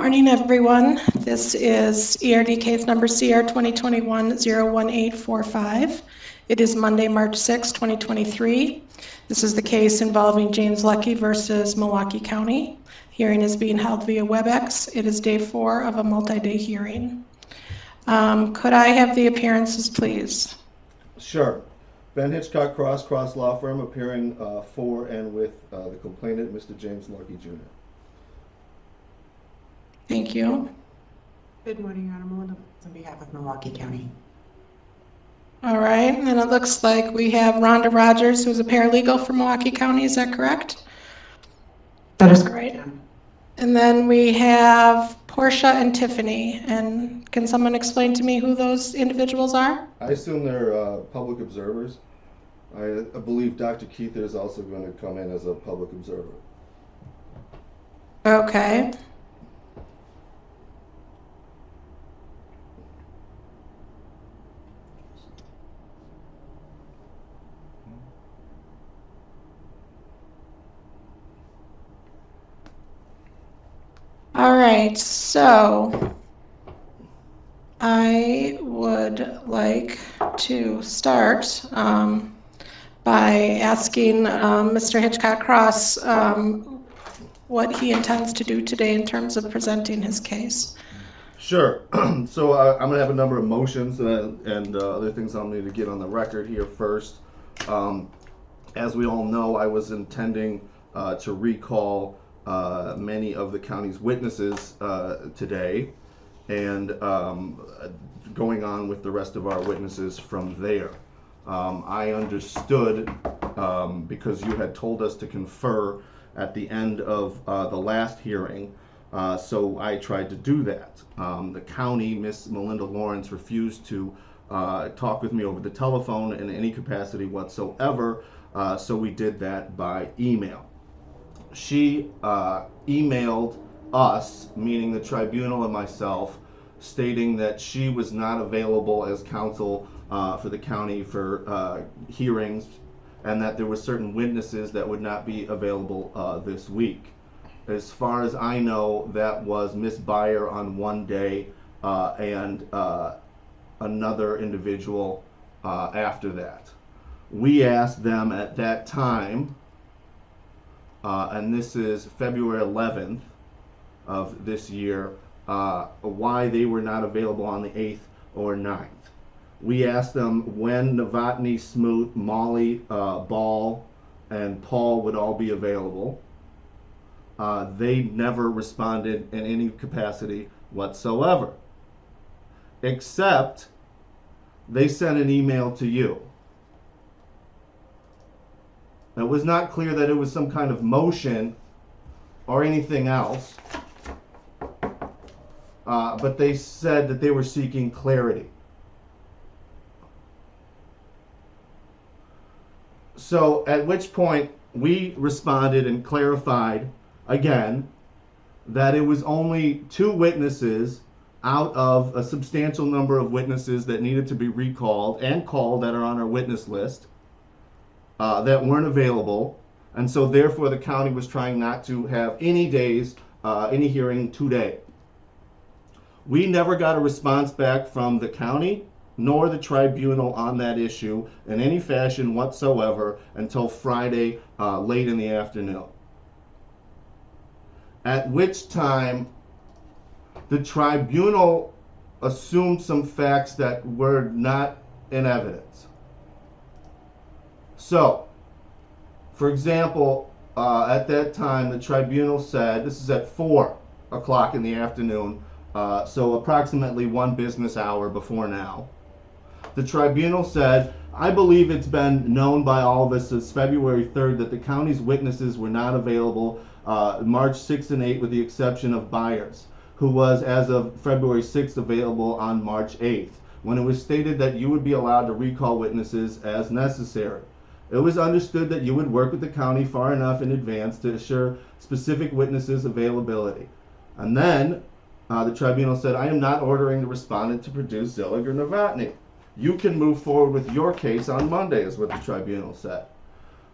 morning, everyone. This is ERD case number CR 2021-01845. It is Monday, March 6, 2023. This is the case involving James Lucky versus Milwaukee County. Hearing is being held via WebEx. It is day 4 of a multi-day hearing. Could I have the appearances, please? Sure. Ben Hitchcock Cross Law Firm, appearing for and with the complainant, Mr. James Lucky Jr. Thank you. Good morning, Your Honor. Melinda on behalf of Milwaukee County. All right, and then it looks like we have Rhonda Rogers, who's a paralegal for Milwaukee County. Is that correct? That is correct. And then we have Portia and Tiffany. And can someone explain to me who those individuals are? I assume they're public observers. I believe Dr. Keith is also going to come in as a public observer. Okay. All right, so I would like to start by asking Mr. Hitchcock Cross what he intends to do today in terms of presenting his case. Sure. So I'm going to have a number of motions and other things I'll need to get on the record here first. As we all know, I was intending to recall many of the county's witnesses today, and going on with the rest of our witnesses from there. I understood, because you had told us to confer at the end of the last hearing, so I tried to do that. The county, Miss Melinda Lawrence, refused to talk with me over the telephone in any capacity whatsoever, so we did that by email. She emailed us, meaning the tribunal and myself, stating that she was not available as counsel for the county for hearings, and that there were certain witnesses that would not be available this week. As far as I know, that was Miss Beyer on one day and another individual after that. We asked them at that time, and this is February 11th of this year, why they were not available on the 8th or 9th. We asked them when Novotny, Smoot, Molly, Ball, and Paul would all be available. They never responded in any capacity whatsoever, except they sent an email to you. It was not clear that it was some kind of motion or anything else, but they said that they were seeking clarity. So at which point we responded and clarified again that it was only 2 witnesses out of a substantial number of witnesses that needed to be recalled and called that are on our witness list that weren't available, and so therefore the county was trying not to have any days, any hearing today. We never got a response back from the county nor the tribunal on that issue in any fashion whatsoever until Friday late in the afternoon. At which time the tribunal assumed some facts that were not in evidence. So, for example, at that time the tribunal said, this is at 4 o'clock in the afternoon, so approximately 1 business hour before now. The tribunal said, I believe it's been known by all of us since February 3rd that the county's witnesses were not available March 6th and 8th with the exception of Byers, who was as of February 6th available on March 8th, when it was stated that you would be allowed to recall witnesses as necessary. It was understood that you would work with the county far enough in advance to assure specific witnesses' availability. And then the tribunal said, I am not ordering the respondent to produce Zillig or Novotny. You can move forward with your case on Monday, is what the tribunal said.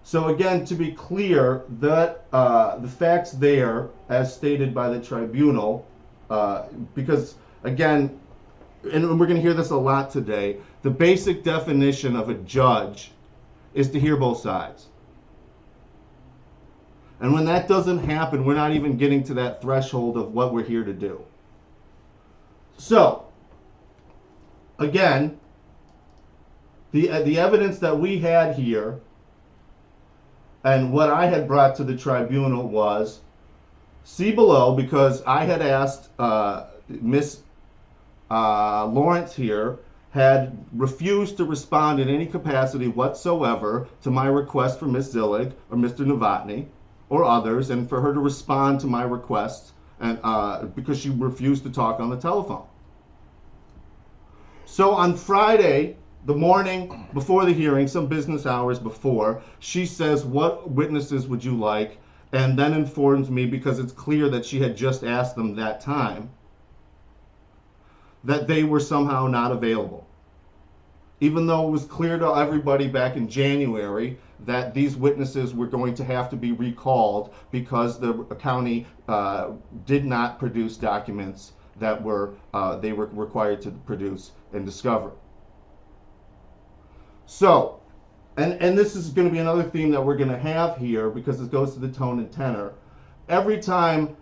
So again, to be clear, that the facts there, as stated by the tribunal, Because, again, and we're going to hear this a lot today, the basic definition of a judge is to hear both sides. And when that doesn't happen, we're not even getting to that threshold of what we're here to do. So, again, the evidence that we had here and what I had brought to the tribunal was, see below, because I had asked Miss Lawrence here had refused to respond in any capacity whatsoever to my request for Miss Zillig or Mr. Novotny or others, and for her to respond to my requests, and because she refused to talk on the telephone. So on Friday, the morning before the hearing, some business hours before, she says, "What witnesses would you like?" And then informs me, because it's clear that she had just asked them that time, that they were somehow not available. Even though it was clear to everybody back in January that these witnesses were going to have to be recalled because the county did not produce documents that they were required to produce and discover. So, and this is going to be another theme that we're going to have here, because it goes to the tone and tenor. Every time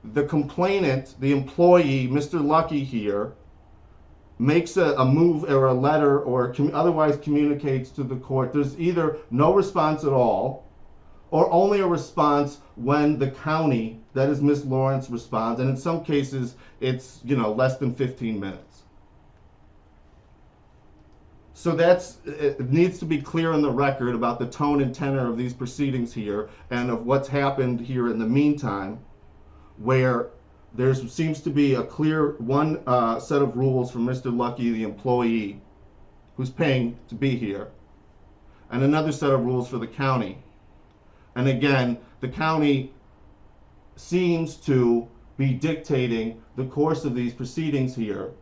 the complainant, the employee, Mr. Lucky here, makes a move or a letter or otherwise communicates to the court, there's either no response at all, or only a response when the county, that is Miss Lawrence, responds, and in some cases it's less than 15 minutes. So it needs to be clear on the record about the tone and tenor of these proceedings here, and of what's happened here in the meantime, where there seems to be a clear one set of rules for Mr. Lucky, the employee, who's paying to be here, and another set of rules for the county. And again, the county seems to be dictating the course of these proceedings here,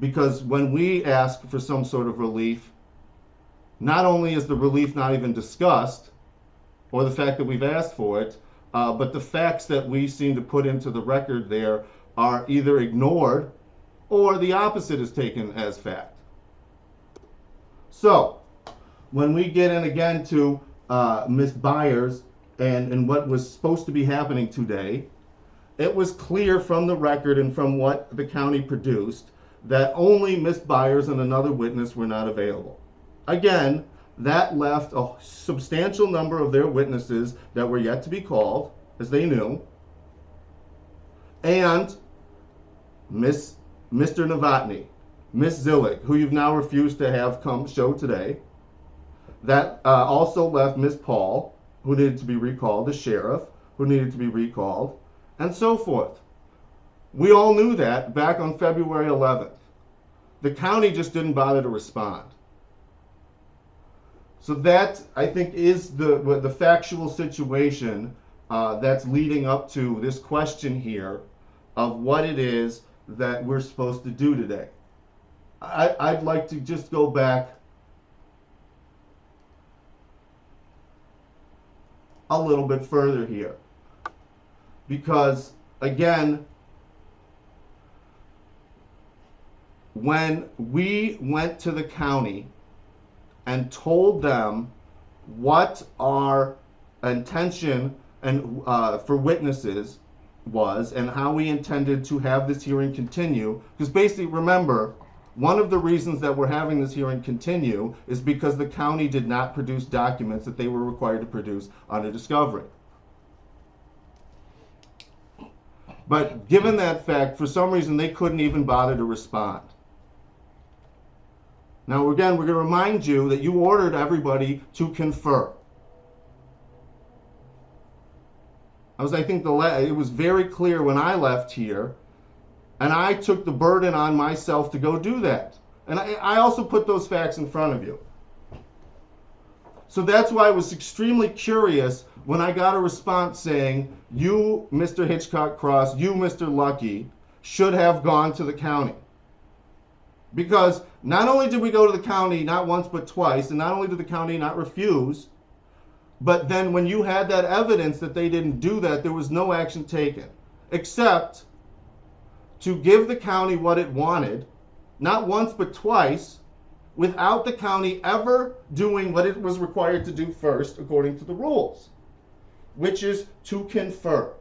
because when we ask for some sort of relief, not only is the relief not even discussed, or the fact that we've asked for it, but the facts that we seem to put into the record there are either ignored or the opposite is taken as fact. So, when we get in again to Ms. Byers and what was supposed to be happening today, it was clear from the record and from what the county produced that only Ms. Byers and another witness were not available. Again, that left a substantial number of their witnesses that were yet to be called, as they knew, and Mr. Novotny, Miss Zillig, who you've now refused to have come show today. That also left Miss Paul, who needed to be recalled, the sheriff, who needed to be recalled, and so forth. We all knew that back on February 11th. The county just didn't bother to respond. So that, I think, is the factual situation that's leading up to this question here of what it is that we're supposed to do today. I'd like to just go back a little bit further here, because again, when we went to the county and told them what our intention and for witnesses was, and how we intended to have this hearing continue, because basically, remember, one of the reasons that we're having this hearing continue is because the county did not produce documents that they were required to produce under discovery. But given that fact, for some reason, they couldn't even bother to respond. Now, again, we're going to remind you that you ordered everybody to confer. I think it was very clear when I left here, and I took the burden on myself to go do that. And I also put those facts in front of you. So that's why I was extremely curious when I got a response saying, you, Mr. Hitchcock Cross, you, Mr. Lucky, should have gone to the county. Because not only did we go to the county not once but twice, and not only did the county not refuse, but then when you had that evidence that they didn't do that, there was no action taken. Except to give the county what it wanted, not once but twice, without the county ever doing what it was required to do first according to the rules, which is to confer.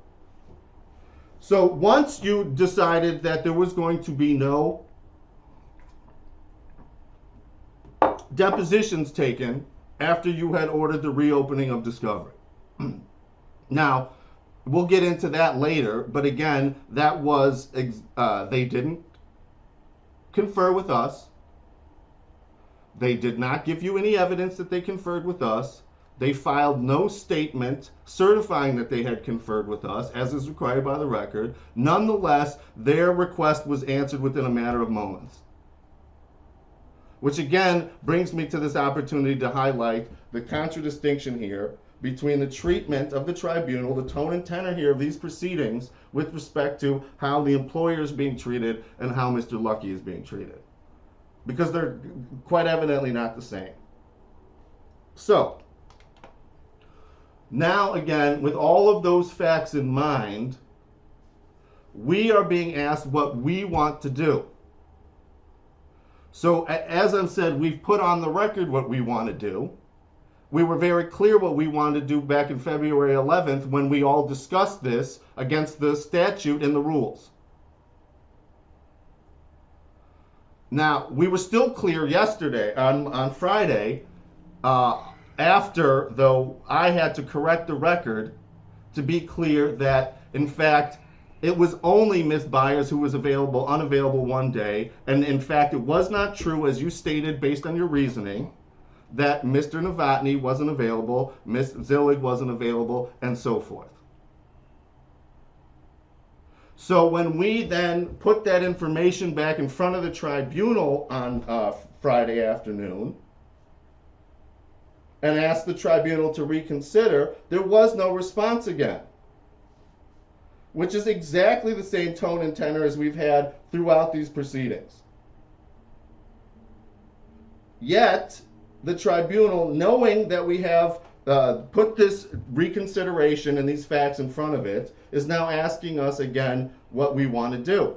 So once you decided that there was going to be no depositions taken after you had ordered the reopening of discovery. Now, we'll get into that later, but again, that was, they didn't confer with us. They did not give you any evidence that they conferred with us. They filed no statement certifying that they had conferred with us, as is required by the record. Nonetheless, their request was answered within a matter of moments. Which again brings me to this opportunity to highlight the contradistinction here between the treatment of the tribunal, the tone and tenor here of these proceedings with respect to how the employer is being treated and how Mr. Lucky is being treated. Because they're quite evidently not the same. So, now again, with all of those facts in mind, we are being asked what we want to do. So, as I've said, we've put on the record what we want to do. We were very clear what we wanted to do back in February 11th when we all discussed this against the statute and the rules. Now, we were still clear yesterday, on Friday, after, though, I had to correct the record to be clear that, in fact, it was only Ms. Byers who was unavailable one day, and in fact, it was not true, as you stated based on your reasoning, that Mr. Novotny wasn't available, Ms. Zillig wasn't available, and so forth. So when we then put that information back in front of the tribunal on Friday afternoon and asked the tribunal to reconsider, there was no response again, which is exactly the same tone and tenor as we've had throughout these proceedings. Yet, the tribunal, knowing that we have put this reconsideration and these facts in front of it, is now asking us again what we want to do.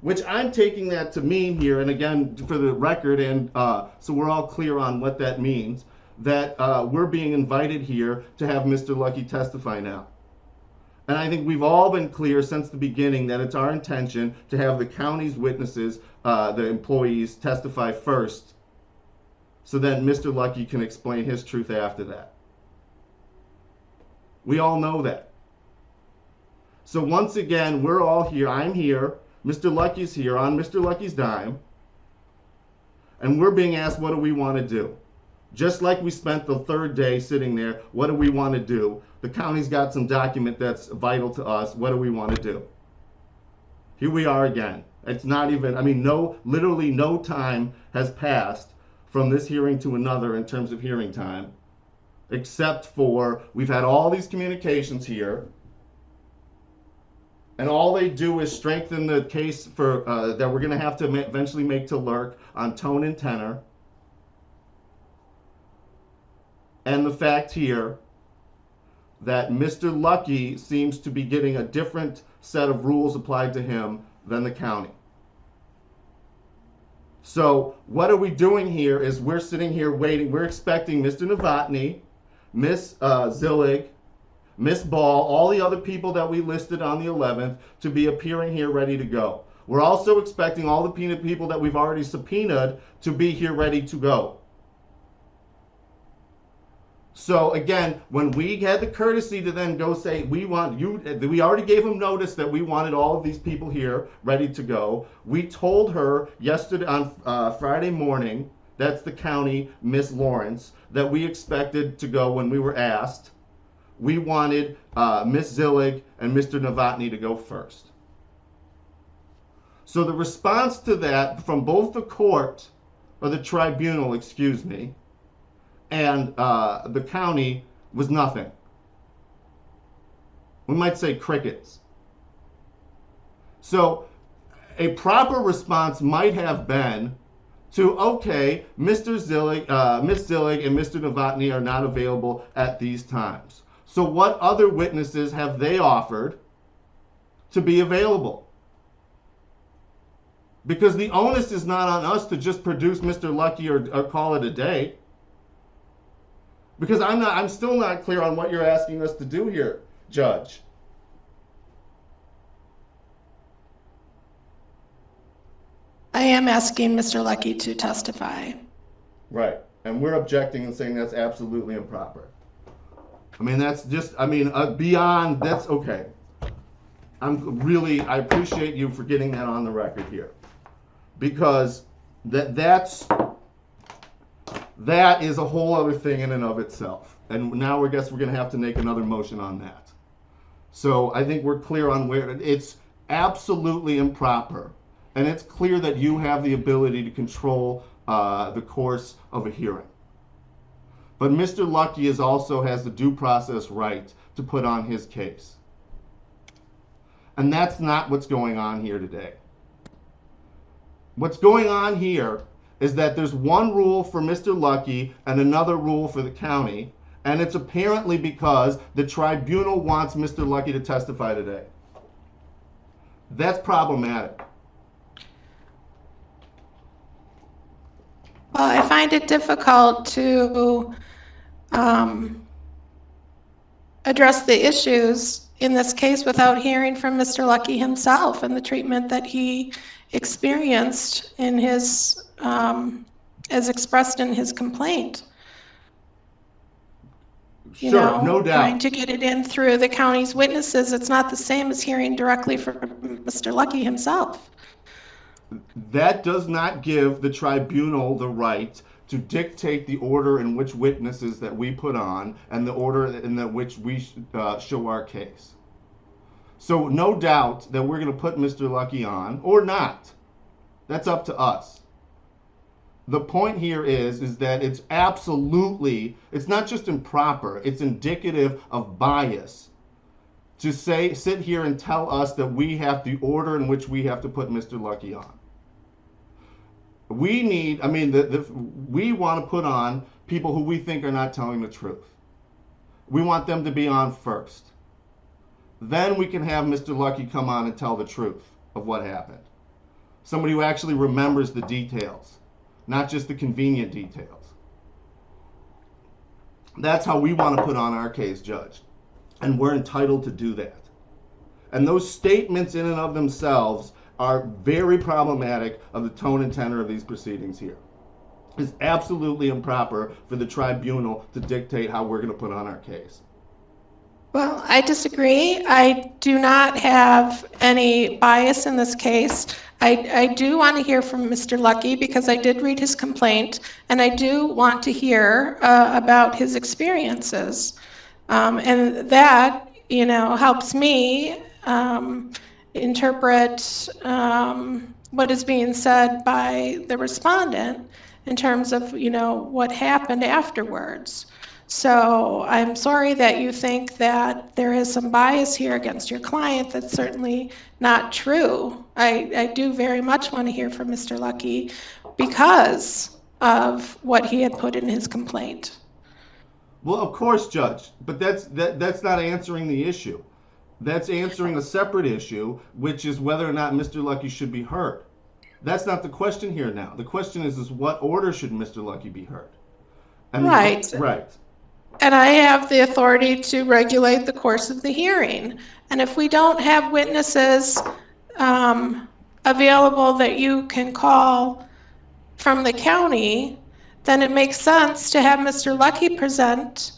Which I'm taking that to mean here, and again, for the record, and so we're all clear on what that means, that we're being invited here to have Mr. Lucky testify now. And I think we've all been clear since the beginning that it's our intention to have the county's witnesses, the employees, testify first, so that Mr. Lucky can explain his truth after that. We all know that. So once again, we're all here. I'm here. Mr. Lucky's here on Mr. Lucky's dime. And we're being asked, what do we want to do? Just like we spent the third day sitting there, what do we want to do? The county's got some document that's vital to us. What do we want to do? Here we are again. It's not even, literally no time has passed from this hearing to another in terms of hearing time, except for we've had all these communications here, and all they do is strengthen the case for that we're going to have to eventually make to Lurk on tone and tenor, and the fact here that Mr. Lucky seems to be getting a different set of rules applied to him than the county. So what are we doing here is we're sitting here waiting. We're expecting Mr. Novotny, Miss Zillig, Miss Ball, all the other people that we listed on the 11th to be appearing here ready to go. We're also expecting all the people that we've already subpoenaed to be here ready to go. So again, when we had the courtesy to then go say, we already gave them notice that we wanted all of these people here ready to go. We told her yesterday on Friday morning, that's the county, Miss Lawrence, that we expected to go when we were asked. We wanted Miss Zillig and Mr. Novotny to go first. So the response to that from both the court, or the tribunal, excuse me, and the county was nothing. We might say crickets. So a proper response might have been to, okay, Mr. Zillig, Miss Zillig and Mr. Novotny are not available at these times. So what other witnesses have they offered to be available? Because the onus is not on us to just produce Mr. Lucky or call it a day. Because I'm still not clear on what you're asking us to do here, Judge. I am asking Mr. Lucky to testify. Right. And we're objecting and saying that's absolutely improper. I mean, that's just, beyond, that's okay. I appreciate you for getting that on the record here. Because that is a whole other thing in and of itself. And now I guess we're going to have to make another motion on that. So I think we're clear on where it's absolutely improper. And it's clear that you have the ability to control the course of a hearing. But Mr. Lucky also has the due process right to put on his case. And that's not what's going on here today. What's going on here is that there's one rule for Mr. Lucky and another rule for the county, and it's apparently because the tribunal wants Mr. Lucky to testify today. That's problematic. Well, I find it difficult to address the issues in this case without hearing from Mr. Lucky himself and the treatment that he experienced in his, as expressed in his complaint. Sure, no doubt. Trying to get it in through the county's witnesses, it's not the same as hearing directly from Mr. Lucky himself. That does not give the tribunal the right to dictate the order in which witnesses that we put on and the order in which we show our case. So no doubt that we're going to put Mr. Lucky on or not. That's up to us. The point here is that it's absolutely, it's not just improper, it's indicative of bias to sit here and tell us that we have the order in which we have to put Mr. Lucky on. We need, we want to put on people who we think are not telling the truth. We want them to be on first. Then we can have Mr. Lucky come on and tell the truth of what happened. Somebody who actually remembers the details, not just the convenient details. That's how we want to put on our case, Judge. And we're entitled to do that. And those statements in and of themselves are very problematic of the tone and tenor of these proceedings here. It's absolutely improper for the tribunal to dictate how we're going to put on our case. Well, I disagree. I do not have any bias in this case. I do want to hear from Mr. Lucky because I did read his complaint, and I do want to hear about his experiences. And that, helps me interpret what is being said by the respondent in terms of, what happened afterwards. So I'm sorry that you think that there is some bias here against your client. That's certainly not true. I do very much want to hear from Mr. Lucky because of what he had put in his complaint. Well, of course, Judge, but that's not answering the issue. That's answering a separate issue, which is whether or not Mr. Lucky should be heard. That's not the question here now. The question is what order should Mr. Lucky be heard? Right. Right. And I have the authority to regulate the course of the hearing. And if we don't have witnesses available that you can call from the county, then it makes sense to have Mr. Lucky present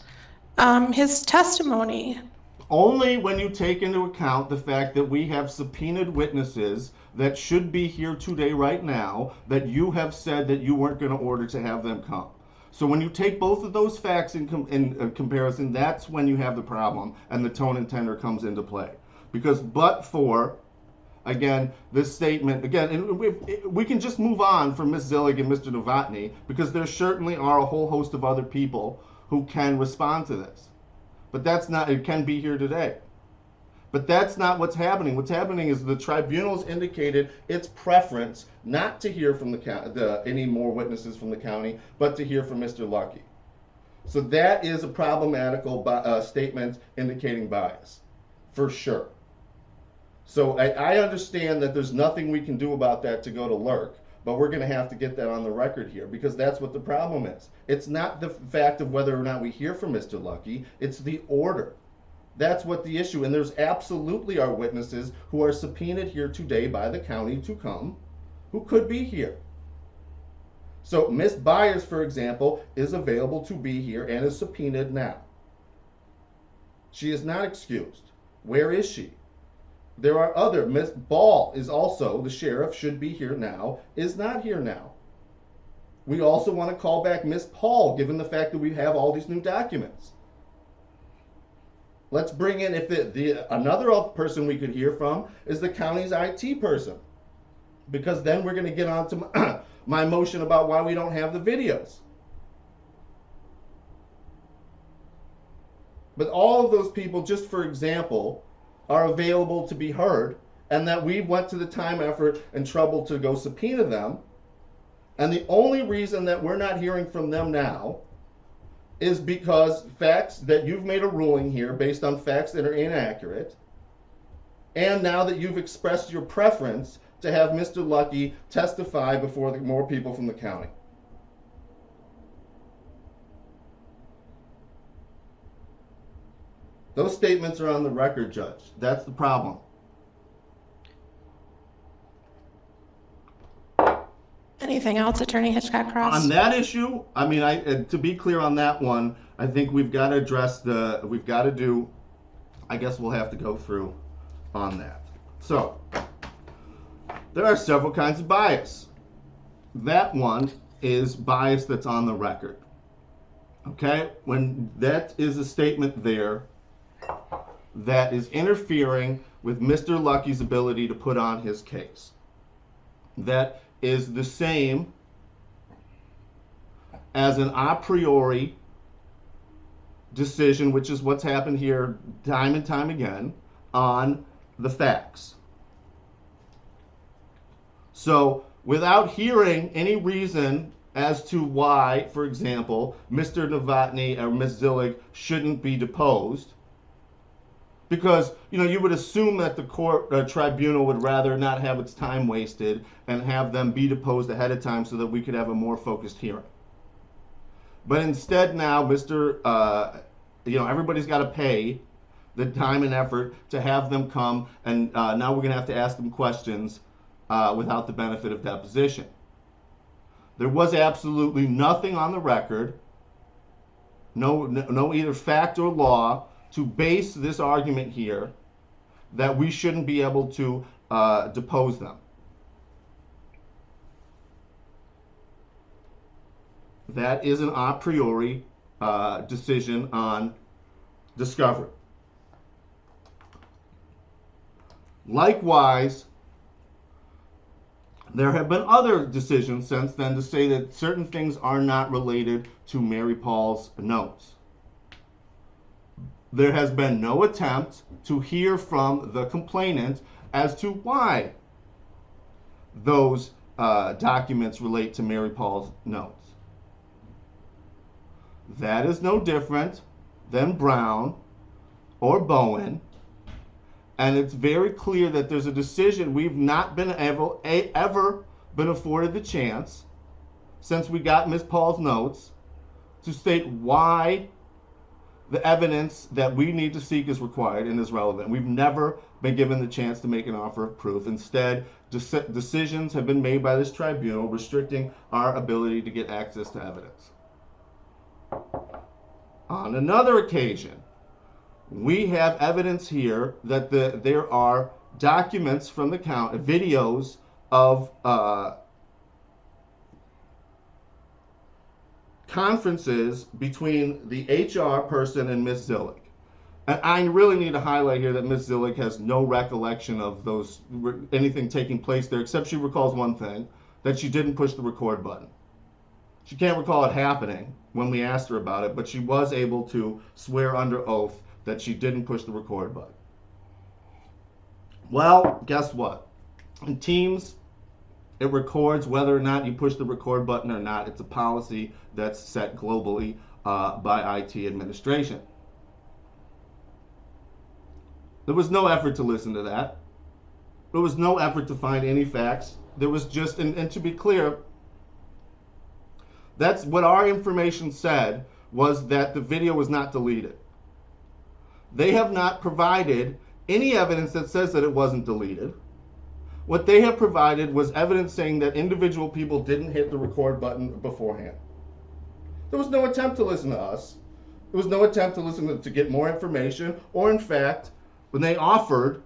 his testimony. Only when you take into account the fact that we have subpoenaed witnesses that should be here today right now that you have said that you weren't going to order to have them come. So when you take both of those facts in comparison, that's when you have the problem and the tone and tenor comes into play. Because again, this statement, and we can just move on from Ms. Zillig and Mr. Novotny because there certainly are a whole host of other people who can respond to this. But it can be here today. But that's not what's happening. What's happening is the tribunal's indicated its preference not to hear from any more witnesses from the county, but to hear from Mr. Lucky. So that is a problematical statement indicating bias, for sure. So I understand that there's nothing we can do about that to go to Lurk, but we're going to have to get that on the record here because that's what the problem is. It's not the fact of whether or not we hear from Mr. Lucky, it's the order. That's what the issue, and there's absolutely our witnesses who are subpoenaed here today by the county to come, who could be here. So Miss Byers, for example, is available to be here and is subpoenaed now. She is not excused. Where is she? There are other. Miss Ball is also, the sheriff, should be here now, is not here now. We also want to call back Miss Paul, given the fact that we have all these new documents. Let's bring in, if another person we could hear from is the county's IT person. Because then we're going to get on to my motion about why we don't have the videos. But all of those people, just for example, are available to be heard, and that we went to the time, effort, and trouble to go subpoena them. And the only reason that we're not hearing from them now is because facts that you've made a ruling here based on facts that are inaccurate, and now that you've expressed your preference to have Mr. Lucky testify before more people from the county. Those statements are on the record, Judge. That's the problem. Anything else, Attorney Hitchcock-Cross? On that issue, I mean, to be clear on that one, I think we've got to address I guess we'll have to go through on that. So, there are several kinds of bias. That one is bias that's on the record. Okay? When that is a statement there that is interfering with Mr. Lucky's ability to put on his case. That is the same as an a priori decision, which is what's happened here time and time again, on the facts. So, without hearing any reason as to why, for example, Mr. Novotny or Ms. Zillig shouldn't be deposed, because, you would assume that the tribunal would rather not have its time wasted and have them be deposed ahead of time so that we could have a more focused hearing. But instead now, everybody's got to pay the time and effort to have them come, and now we're going to have to ask them questions without the benefit of deposition. There was absolutely nothing on the record, no either fact or law, to base this argument here that we shouldn't be able to depose them. That is an a priori decision on discovery. Likewise, there have been other decisions since then to say that certain things are not related to Mary Paul's notes. There has been no attempt to hear from the complainant as to why those documents relate to Mary Paul's notes. That is no different than Brown or Bowen, and it's very clear that there's a decision. We've not been ever been afforded the chance, since we got Ms. Paul's notes, to state why the evidence that we need to seek is required and is relevant. We've never been given the chance to make an offer of proof. Instead, decisions have been made by this tribunal restricting our ability to get access to evidence. On another occasion, we have evidence here that there are documents from the county, videos of conferences between the HR person and Ms. Zillig. And I really need to highlight here that Ms. Zillig has no recollection of anything taking place there, except she recalls one thing, that she didn't push the record button. She can't recall it happening when we asked her about it, but she was able to swear under oath that she didn't push the record button. Well, guess what? In Teams, it records whether or not you push the record button or not. It's a policy that's set globally by IT administration. There was no effort to listen to that. There was no effort to find any facts. There was just, and to be clear, that's what our information said, was that the video was not deleted. They have not provided any evidence that says that it wasn't deleted. What they have provided was evidence saying that individual people didn't hit the record button beforehand. There was no attempt to listen to us. There was no attempt to listen to get more information, or in fact, when they offered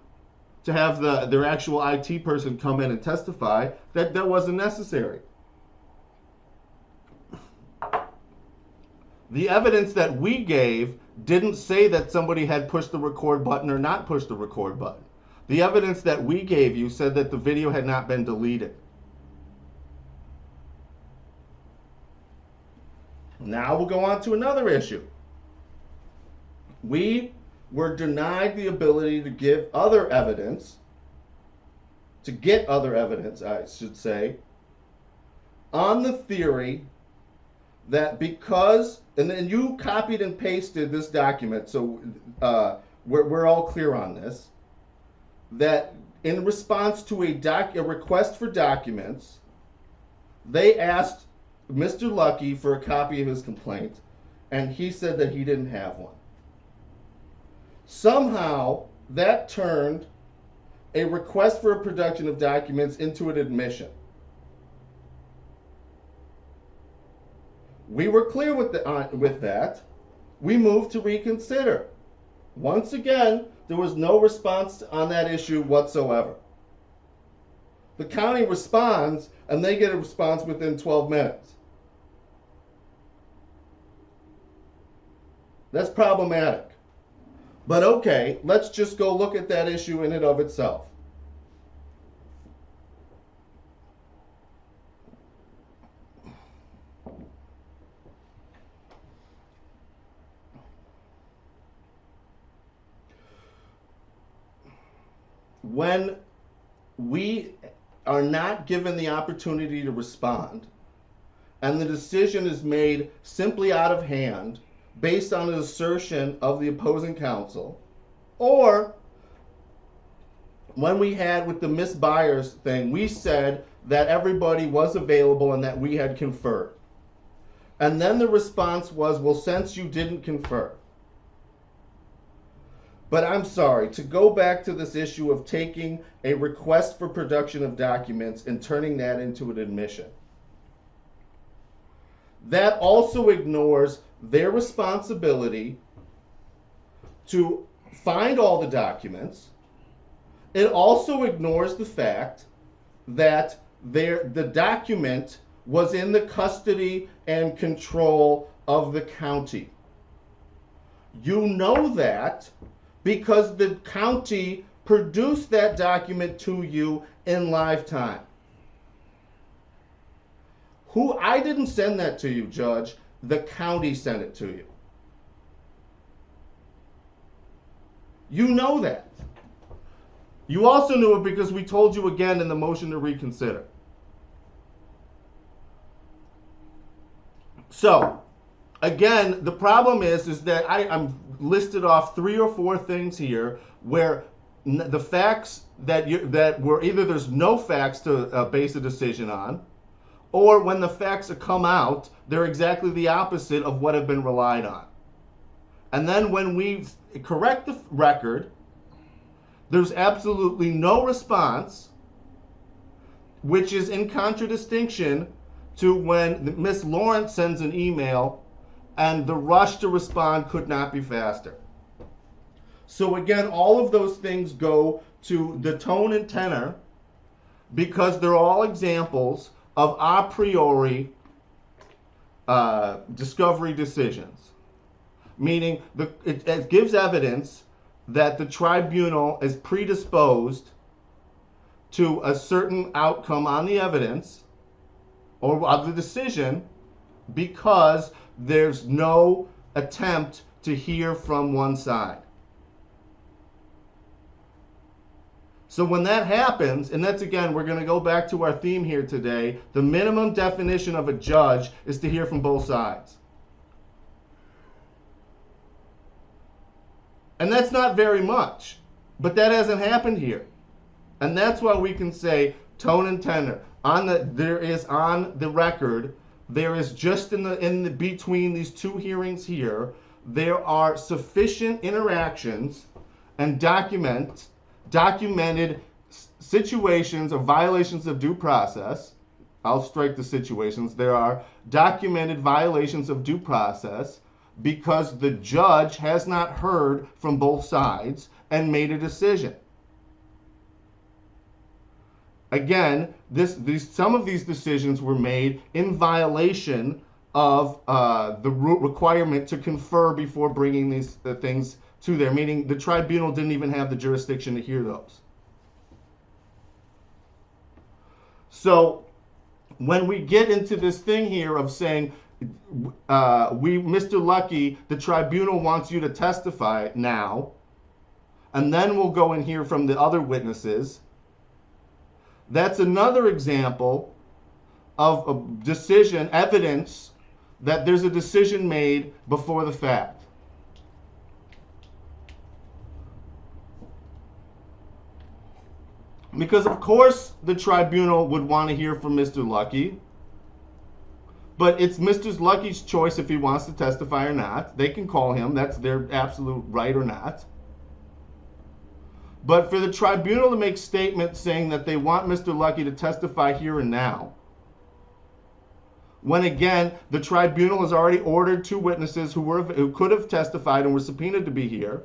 to have their actual IT person come in and testify, that wasn't necessary. The evidence that we gave didn't say that somebody had pushed the record button or not pushed the record button. The evidence that we gave you said that the video had not been deleted. Now we'll go on to another issue. We were denied the ability to give other evidence, to get other evidence, I should say, on the theory that because, and then you copied and pasted this document, so we're all clear on this, that in response to a request for documents, they asked Mr. Lucky for a copy of his complaint, and he said that he didn't have one. Somehow, that turned a request for a production of documents into an admission. We were clear with that. We moved to reconsider. Once again, there was no response on that issue whatsoever. The county responds, and they get a response within 12 minutes. That's problematic. But okay, let's just go look at that issue in and of itself. When we are not given the opportunity to respond, and the decision is made simply out of hand based on an assertion of the opposing counsel, or when we had with the Miss Byers thing, we said that everybody was available and that we had conferred. And then the response was, well, since you didn't confer. But I'm sorry, to go back to this issue of taking a request for production of documents and turning that into an admission, that also ignores their responsibility to find all the documents. It also ignores the fact that the document was in the custody and control of the county. You know that because the county produced that document to you in live time. I didn't send that to you, Judge. The county sent it to you. You know that. You also knew it because we told you again in the motion to reconsider. So, again, the problem is that I'm listed off 3 or 4 things here where the facts that were either there's no facts to base a decision on, or when the facts come out, they're exactly the opposite of what have been relied on. And then when we correct the record, there's absolutely no response, which is in contradistinction to when Miss Lawrence sends an email and the rush to respond could not be faster. So again, all of those things go to the tone and tenor because they're all examples of a priori discovery decisions. Meaning it gives evidence that the tribunal is predisposed to a certain outcome on the evidence or of the decision because there's no attempt to hear from one side. So when that happens, and that's again, we're going to go back to our theme here today, the minimum definition of a judge is to hear from both sides. And that's not very much, but that hasn't happened here. And that's why we can say tone and tenor. There is on the record, there is just in the between these two hearings here, there are sufficient interactions and documented situations of violations of due process. I'll strike the situations. There are documented violations of due process because the judge has not heard from both sides and made a decision. Again, some of these decisions were made in violation of the requirement to confer before bringing these things to there, meaning the tribunal didn't even have the jurisdiction to hear those. So when we get into this thing here of saying, Mr. Lucky, the tribunal wants you to testify now, and then we'll go and hear from the other witnesses, that's another example of a decision, evidence that there's a decision made before the fact. Because of course the tribunal would want to hear from Mr. Lucky, but it's Mr. Lucky's choice if he wants to testify or not. They can call him, that's their absolute right or not. But for the tribunal to make statements saying that they want Mr. Lucky to testify here and now, when again, the tribunal has already ordered two witnesses who could have testified and were subpoenaed to be here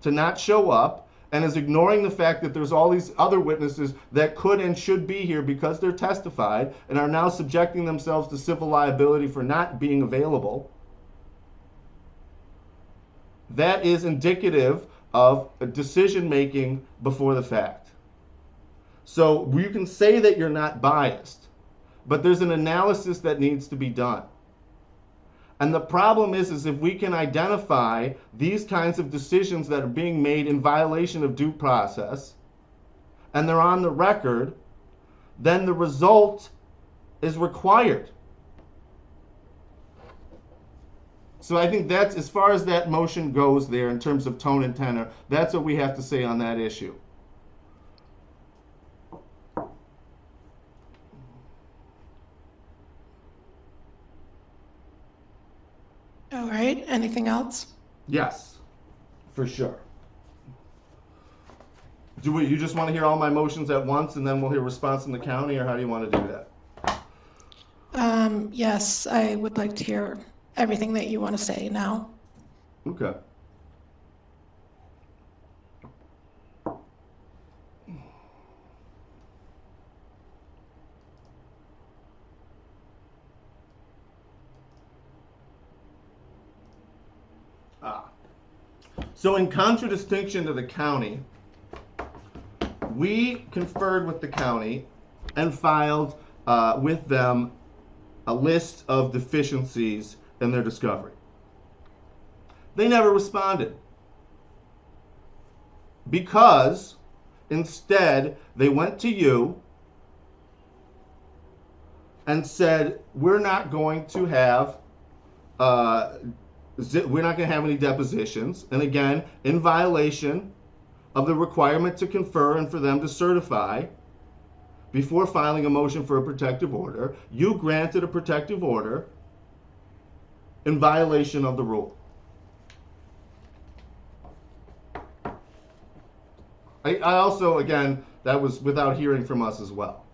to not show up, and is ignoring the fact that there's all these other witnesses that could and should be here because they're testified and are now subjecting themselves to civil liability for not being available. That is indicative of a decision making before the fact. So you can say that you're not biased, but there's an analysis that needs to be done. And the problem is if we can identify these kinds of decisions that are being made in violation of due process, and they're on the record, then the result is required. So I think that's, as far as that motion goes there in terms of tone and tenor, that's what we have to say on that issue. All right, anything else? Yes, for sure. You just want to hear all my motions at once and then we'll hear response from the county, or how do you want to do that? Yes, I would like to hear everything that you want to say now. Okay. So in contradistinction to the county, we conferred with the county and filed with them a list of deficiencies in their discovery. They never responded because instead they went to you and said, we're not going to have any depositions, and again, in violation of the requirement to confer and for them to certify before filing a motion for a protective order, you granted a protective order in violation of the rule. I also, again, that was without hearing from us as well.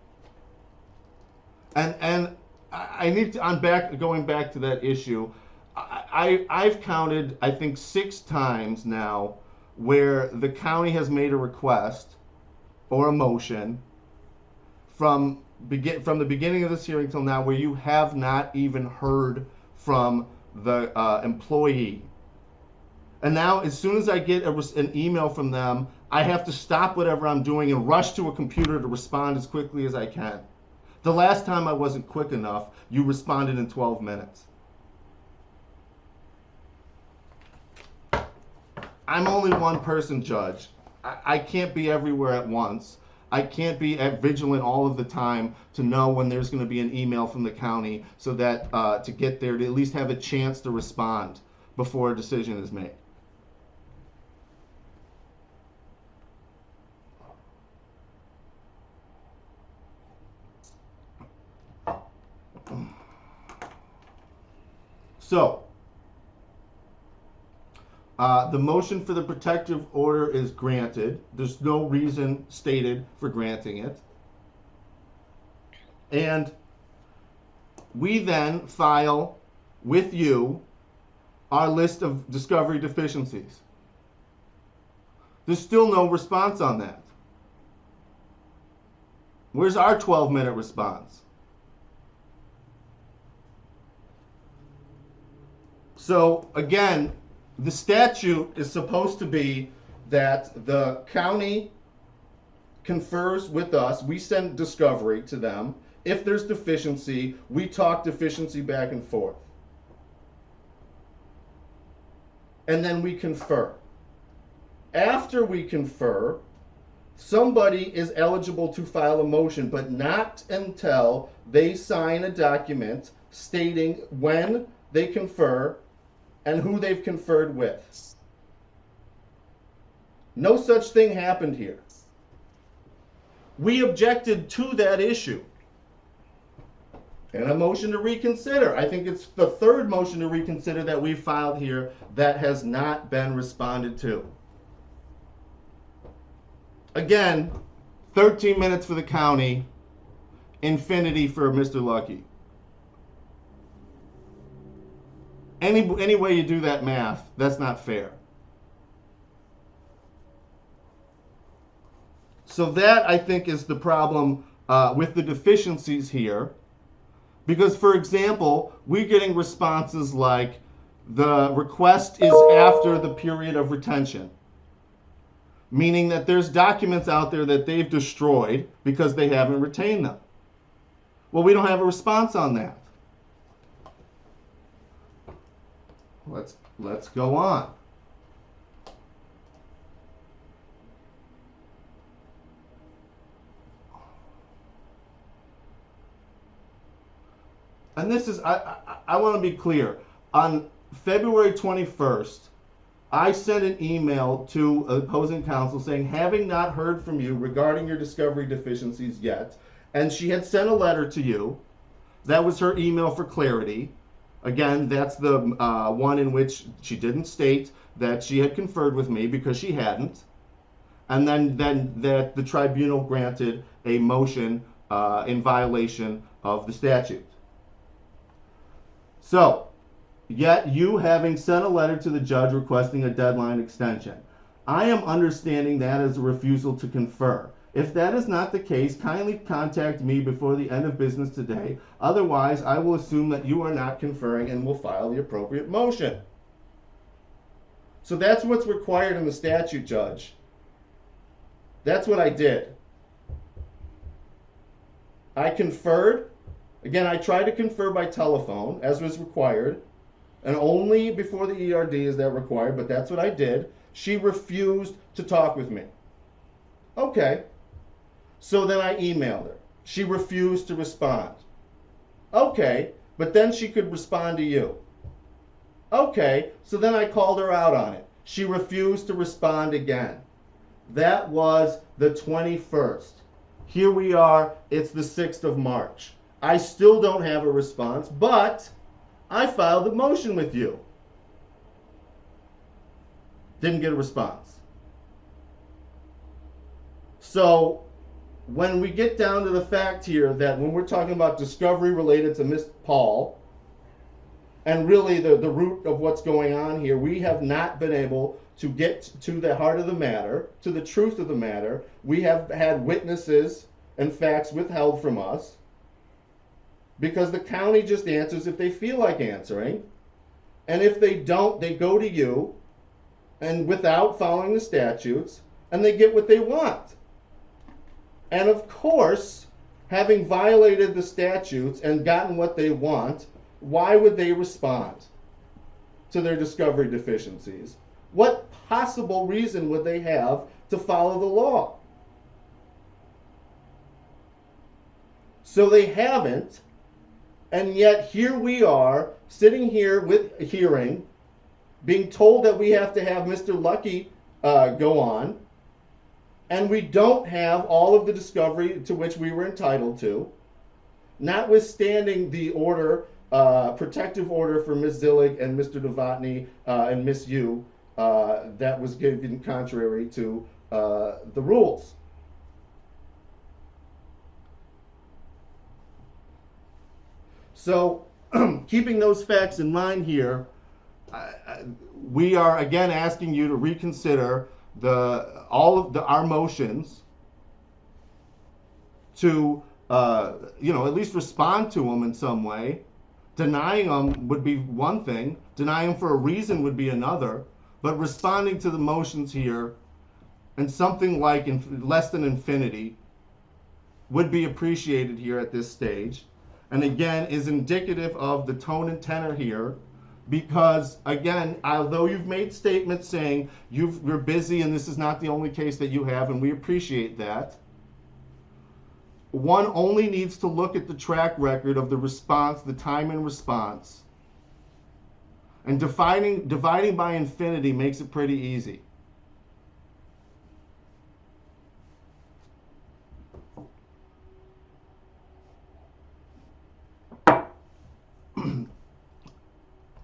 And I need to, going back to that issue, I've counted, I think, 6 times now where the county has made a request or a motion from the beginning of this hearing till now where you have not even heard from the employee. And now, as soon as I get an email from them, I have to stop whatever I'm doing and rush to a computer to respond as quickly as I can. The last time I wasn't quick enough, you responded in 12 minutes. I'm only one person, Judge. I can't be everywhere at once. I can't be vigilant all of the time to know when there's going to be an email from the county so that to get there to at least have a chance to respond before a decision is made. So, the motion for the protective order is granted. There's no reason stated for granting it. And we then file with you our list of discovery deficiencies. There's still no response on that. Where's our 12-minute response? So again, the statute is supposed to be that the county confers with us, we send discovery to them. If there's deficiency, we talk deficiency back and forth. And then we confer. After we confer, somebody is eligible to file a motion, but not until they sign a document stating when they confer and who they've conferred with. No such thing happened here. We objected to that issue. And a motion to reconsider. I think it's the third motion to reconsider that we filed here that has not been responded to. Again, 13 minutes for the county, infinity for Mr. Lucky. Any way you do that math, that's not fair. So that, I think, is the problem with the deficiencies here. Because, for example, we're getting responses like, the request is after the period of retention. Meaning that there's documents out there that they've destroyed because they haven't retained them. Well, we don't have a response on that. Let's go on. And this is, I want to be clear. On February 21st, I sent an email to opposing counsel saying, having not heard from you regarding your discovery deficiencies yet, and she had sent a letter to you. That was her email for clarity. Again, that's the one in which she didn't state that she had conferred with me because she hadn't. And then that the tribunal granted a motion in violation of the statute. So, yet you having sent a letter to the judge requesting a deadline extension. I am understanding that as a refusal to confer. If that is not the case, kindly contact me before the end of business today. Otherwise, I will assume that you are not conferring and will file the appropriate motion. So that's what's required in the statute, Judge. That's what I did. I conferred. Again, I tried to confer by telephone, as was required. And only before the ERD is that required, but that's what I did. She refused to talk with me. Okay. So then I emailed her. She refused to respond. Okay, but then she could respond to you. Okay, so then I called her out on it. She refused to respond again. That was the 21st. Here we are, it's the 6th of March. I still don't have a response, but I filed a motion with you. Didn't get a response. So, when we get down to the fact here that when we're talking about discovery related to Miss Paul, and really the root of what's going on here, we have not been able to get to the heart of the matter, to the truth of the matter. We have had witnesses and facts withheld from us because the county just answers if they feel like answering. And if they don't, they go to you and without following the statutes, and they get what they want. And of course, having violated the statutes and gotten what they want, why would they respond to their discovery deficiencies? What possible reason would they have to follow the law? So they haven't, and yet here we are, sitting here with a hearing, being told that we have to have Mr. Lucky go on, and we don't have all of the discovery to which we were entitled to. notwithstanding the order, protective order for Ms. Zillig and Mr. Novotny and Ms. Yu, that was given contrary to the rules. So, keeping those facts in mind here, we are again asking you to reconsider all of our motions to at least respond to them in some way. Denying them would be one thing. Denying them for a reason would be another. But responding to the motions here and something like less than infinity would be appreciated here at this stage. And again, is indicative of the tone and tenor here. Because again, although you've made statements saying you're busy and this is not the only case that you have, and we appreciate that, one only needs to look at the track record of the response, the time in response. And dividing by infinity makes it pretty easy.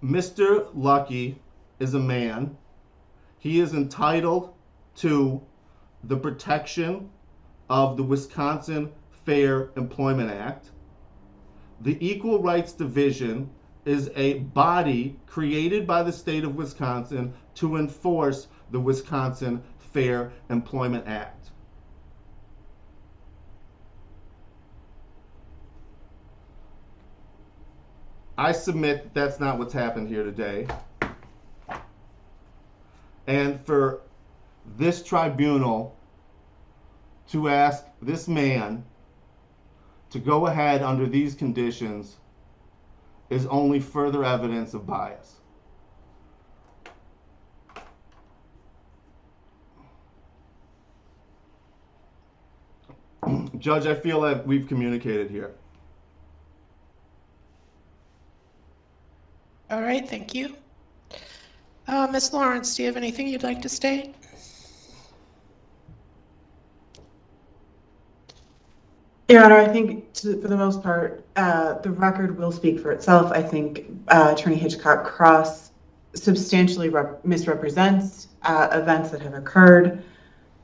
Mr. Lucky is a man. He is entitled to the protection of the Wisconsin Fair Employment Act. The Equal Rights Division is a body created by the state of Wisconsin to enforce the Wisconsin Fair Employment Act. I submit that's not what's happened here today. And for this tribunal to ask this man to go ahead under these conditions is only further evidence of bias. Judge, I feel that we've communicated here. All right, thank you. Ms. Lawrence, do you have anything you'd like to state? Your Honor, I think for the most part, the record will speak for itself. I think Attorney Hitchcock-Cross substantially misrepresents events that have occurred.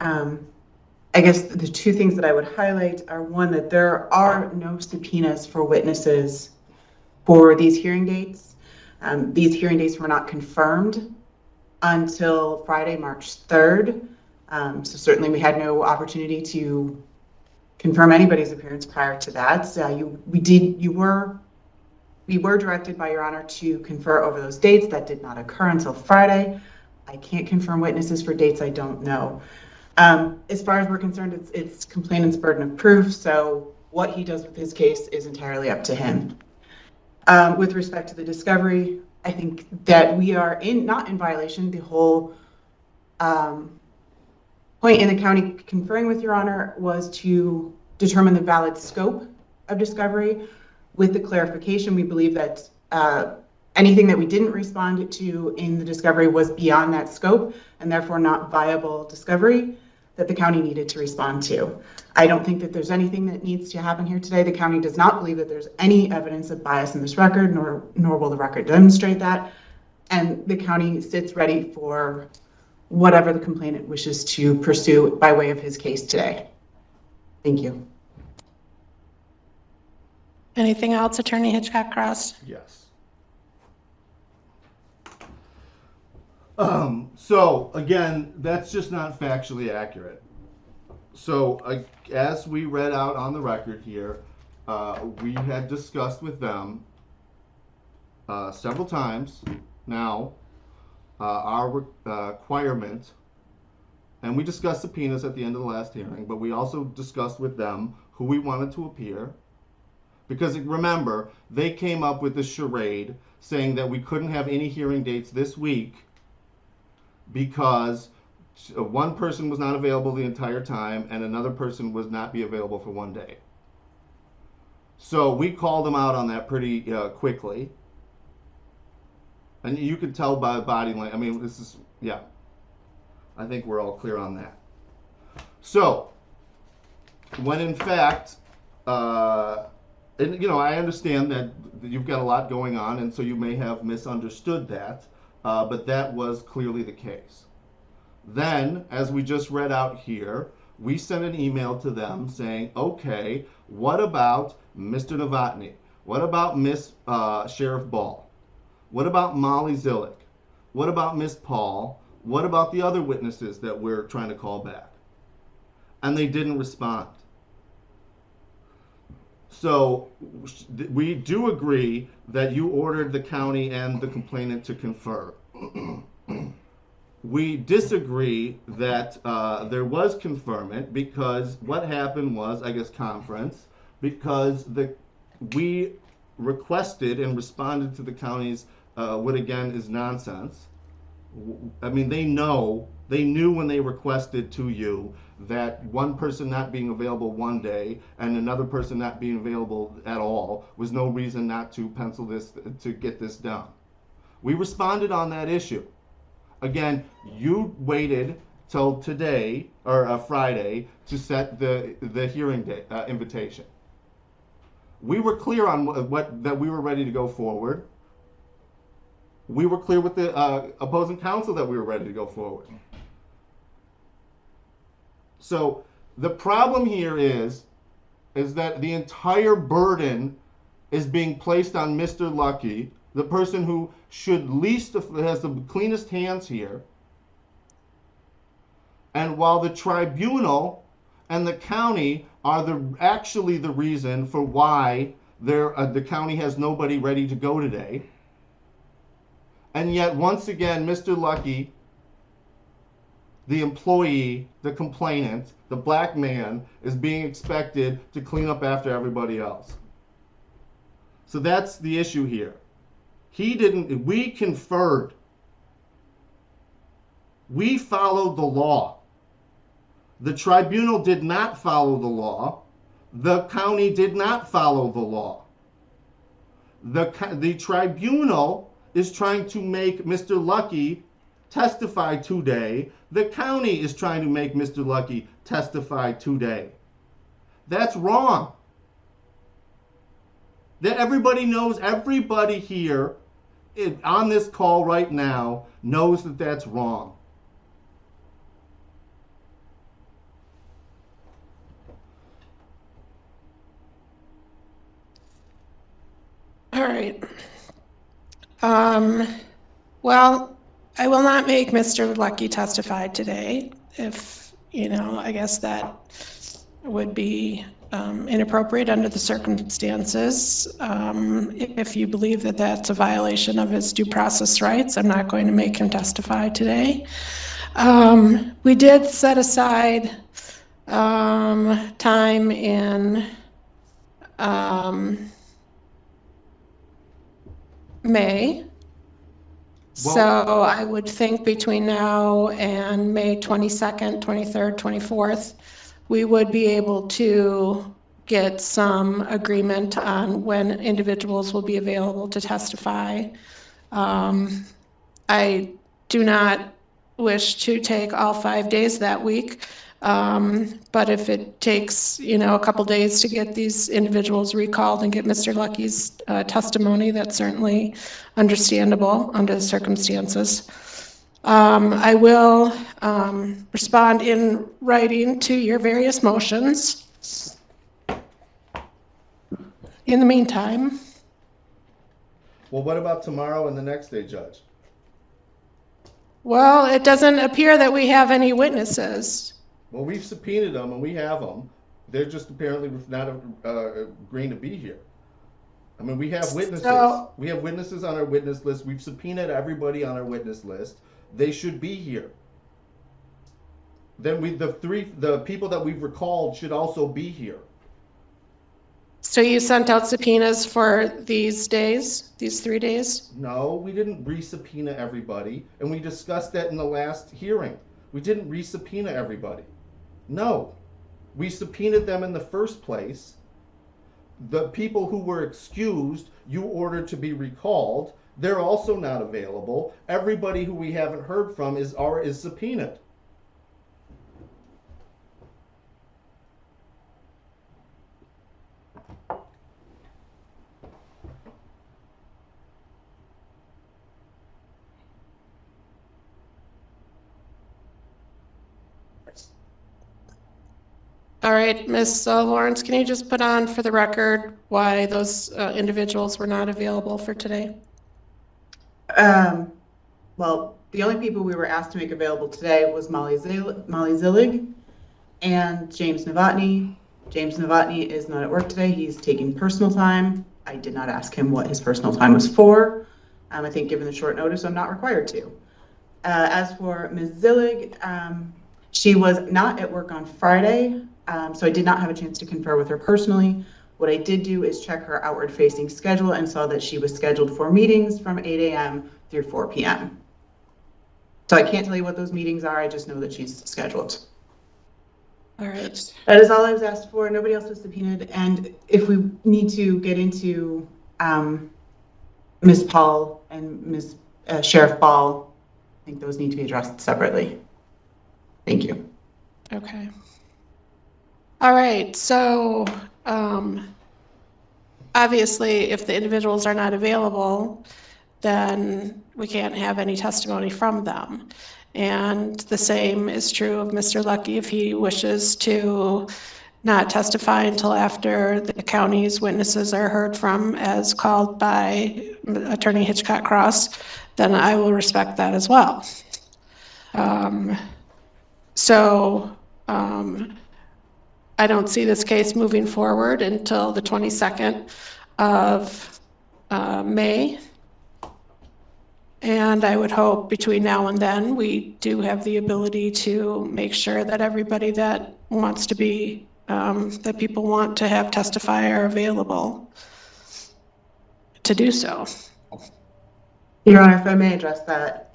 I guess the two things that I would highlight are, one, that there are no subpoenas for witnesses for these hearing dates. These hearing dates were not confirmed until Friday, March 3rd. So certainly we had no opportunity to confirm anybody's appearance prior to that. We were directed by Your Honor to confer over those dates. That did not occur until Friday. I can't confirm witnesses for dates I don't know. As far as we're concerned, it's complainant's burden of proof. So what he does with his case is entirely up to him. With respect to the discovery, I think that we are not in violation. The whole point in the county conferring with Your Honor was to determine the valid scope of discovery. With the clarification, we believe that anything that we didn't respond to in the discovery was beyond that scope and therefore not viable discovery that the county needed to respond to. I don't think that there's anything that needs to happen here today. The county does not believe that there's any evidence of bias in this record, nor will the record demonstrate that. And the county sits ready for whatever the complainant wishes to pursue by way of his case today. Thank you. Anything else, Attorney Hitchcock-Cross? Yes. So again, that's just not factually accurate. So as we read out on the record here, we had discussed with them several times now our requirement, and we discussed subpoenas at the end of the last hearing, but we also discussed with them who we wanted to appear. Because remember, they came up with a charade saying that we couldn't have any hearing dates this week because one person was not available the entire time and another person would not be available for one day. So we called them out on that pretty quickly. And you can tell by the body language. I mean, this is, yeah. I think we're all clear on that. So, when in fact, and I understand that you've got a lot going on, and so you may have misunderstood that, but that was clearly the case. Then, as we just read out here, we sent an email to them saying, okay, what about Mr. Novotny? What about Miss Sheriff Ball? What about Molly Zillick? What about Miss Paul? What about the other witnesses that we're trying to call back? And they didn't respond. So we do agree that you ordered the county and the complainant to confer. We disagree that there was conferment, because what happened was, I guess, conference, because we requested and responded to the county's what again is nonsense. I mean, they knew when they requested to you that one person not being available one day and another person not being available at all was no reason not to pencil this, to get this done. We responded on that issue. Again, you waited till today, or Friday, to set the hearing date, invitation. We were clear on that we were ready to go forward. We were clear with the opposing counsel that we were ready to go forward. So the problem here is that the entire burden is being placed on Mr. Lucky, the person who should least has the cleanest hands here. And while the tribunal and the county are actually the reason for why the county has nobody ready to go today. And yet, once again, Mr. Lucky, the employee, the complainant, the black man, is being expected to clean up after everybody else. So that's the issue here. We conferred. We followed the law. The tribunal did not follow the law. The county did not follow the law. The tribunal is trying to make Mr. Lucky testify today. The county is trying to make Mr. Lucky testify today. That's wrong. That everybody knows, everybody here on this call right now knows that that's wrong. All right. Well, I will not make Mr. Lucky testify today. If, I guess that would be inappropriate under the circumstances. If you believe that that's a violation of his due process rights, I'm not going to make him testify today. We did set aside time in May. So I would think between now and May 22nd, 23rd, 24th, we would be able to get some agreement on when individuals will be available to testify. I do not wish to take all 5 days that week, but if it takes, a couple days to get these individuals recalled and get Mr. Lucky's testimony, that's certainly understandable under the circumstances. I will respond in writing to your various motions. In the meantime. Well, what about tomorrow and the next day, Judge? Well, it doesn't appear that we have any witnesses. Well, we've subpoenaed them and we have them. They're just apparently not agreeing to be here. I mean, we have witnesses. We have witnesses on our witness list. We've subpoenaed everybody on our witness list. They should be here. Then the people that we've recalled should also be here. So you sent out subpoenas for these days, these 3 days? No, we didn't re-subpoena everybody, and we discussed that in the last hearing. We didn't re-subpoena everybody. No, we subpoenaed them in the first place. The people who were excused, you ordered to be recalled. They're also not available. Everybody who we haven't heard from is subpoenaed. All right, Ms. Lawrence, can you just put on for the record why those individuals were not available for today? Well, the only people we were asked to make available today was Molly Zillig and James Novotny. James Novotny is not at work today. He's taking personal time. I did not ask him what his personal time was for. I think given the short notice, I'm not required to. As for Ms. Zillig, she was not at work on Friday, so I did not have a chance to confer with her personally. What I did do is check her outward-facing schedule and saw that she was scheduled for meetings from 8 a.m. through 4 p.m. So I can't tell you what those meetings are. I just know that she's scheduled. All right. That is all I was asked for. Nobody else was subpoenaed. And if we need to get into Ms. Paul and Ms. Sheriff Ball, I think those need to be addressed separately. Thank you. Okay. All right, so obviously if the individuals are not available, then we can't have any testimony from them. And the same is true of Mr. Lucky if he wishes to not testify until after the county's witnesses are heard from as called by Attorney Hitchcock Cross, then I will respect that as well. I don't see this case moving forward until the 22nd of May. And I would hope between now and then, we do have the ability to make sure that everybody that wants to be, that people want to have testify are available to do so. Your Honor, if I may address that.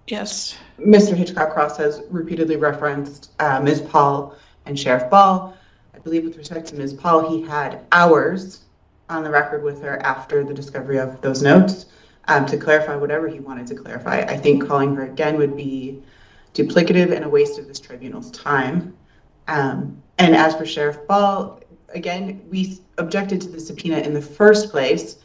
Yes. Mr. Hitchcock Cross has repeatedly referenced Ms. Paul and Sheriff Ball. I believe with respect to Ms. Paul, he had hours on the record with her after the discovery of those notes to clarify whatever he wanted to clarify. I think calling her again would be duplicative and a waste of this tribunal's time. And as for Sheriff Ball, again, we objected to the subpoena in the first place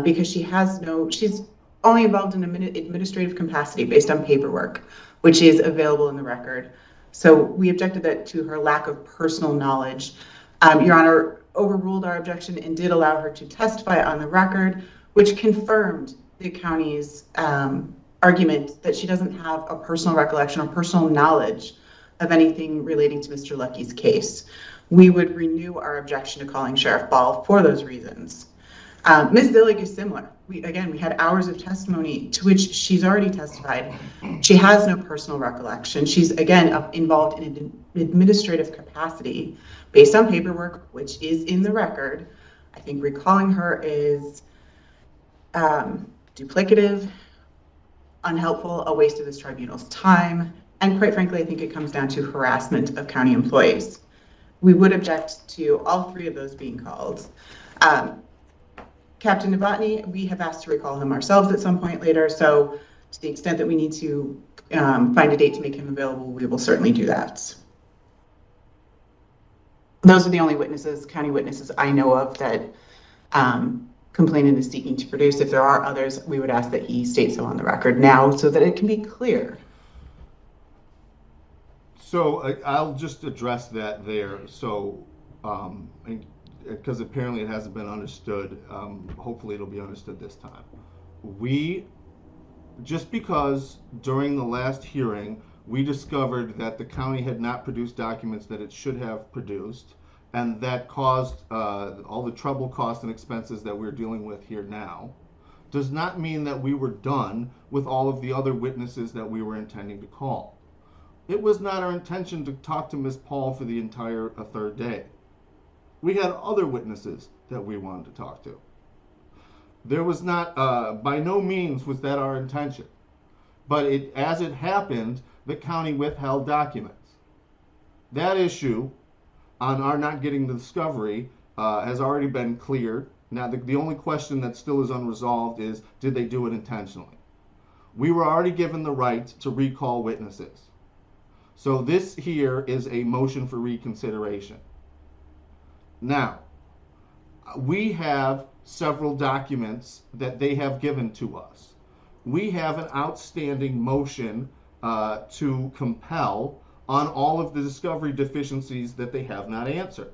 because she's only involved in administrative capacity based on paperwork, which is available in the record. So we objected that to her lack of personal knowledge. Your Honor overruled our objection and did allow her to testify on the record, which confirmed the county's argument that she doesn't have a personal recollection or personal knowledge of anything relating to Mr. Lucky's case. We would renew our objection to calling Sheriff Ball for those reasons. Ms. Zillig is similar. We had hours of testimony to which she's already testified. She has no personal recollection. She's, again, involved in an administrative capacity based on paperwork, which is in the record. I think recalling her is duplicative, unhelpful, a waste of this tribunal's time, and quite frankly, I think it comes down to harassment of county employees. We would object to all three of those being called. Captain Novotny, we have asked to recall him ourselves at some point later, so to the extent that we need to find a date to make him available, we will certainly do that. Those are the only witnesses, county witnesses I know of that complainant is seeking to produce. If there are others, we would ask that he state so on the record now so that it can be clear. So I'll just address that there. So, because apparently it hasn't been understood, hopefully it'll be understood this time. Just because during the last hearing, we discovered that the county had not produced documents that it should have produced, and that caused all the trouble, costs, and expenses that we're dealing with here now, does not mean that we were done with all of the other witnesses that we were intending to call. It was not our intention to talk to Ms. Paul for the entire third day. We had other witnesses that we wanted to talk to. There was not, by no means was that our intention. But as it happened, the county withheld documents. That issue on our not getting the discovery has already been cleared. Now, the only question that still is unresolved is, did they do it intentionally? We were already given the right to recall witnesses. So this here is a motion for reconsideration. Now, we have several documents that they have given to us. We have an outstanding motion to compel on all of the discovery deficiencies that they have not answered.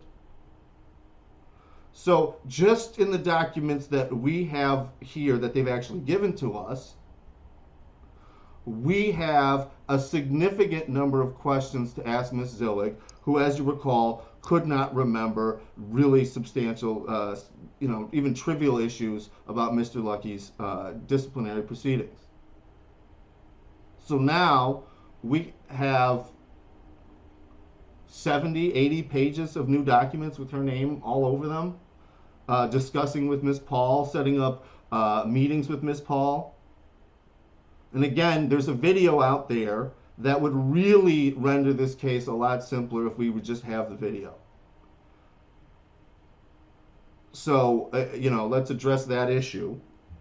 So just in the documents that we have here that they've actually given to us, we have a significant number of questions to ask Ms. Zillig, who, as you recall, could not remember really substantial, even trivial issues about Mr. Lucky's disciplinary proceedings. So now we have 70, 80 pages of new documents with her name all over them, discussing with Ms. Paul, setting up meetings with Ms. Paul. And again, there's a video out there that would really render this case a lot simpler if we would just have the video. So, let's address that issue,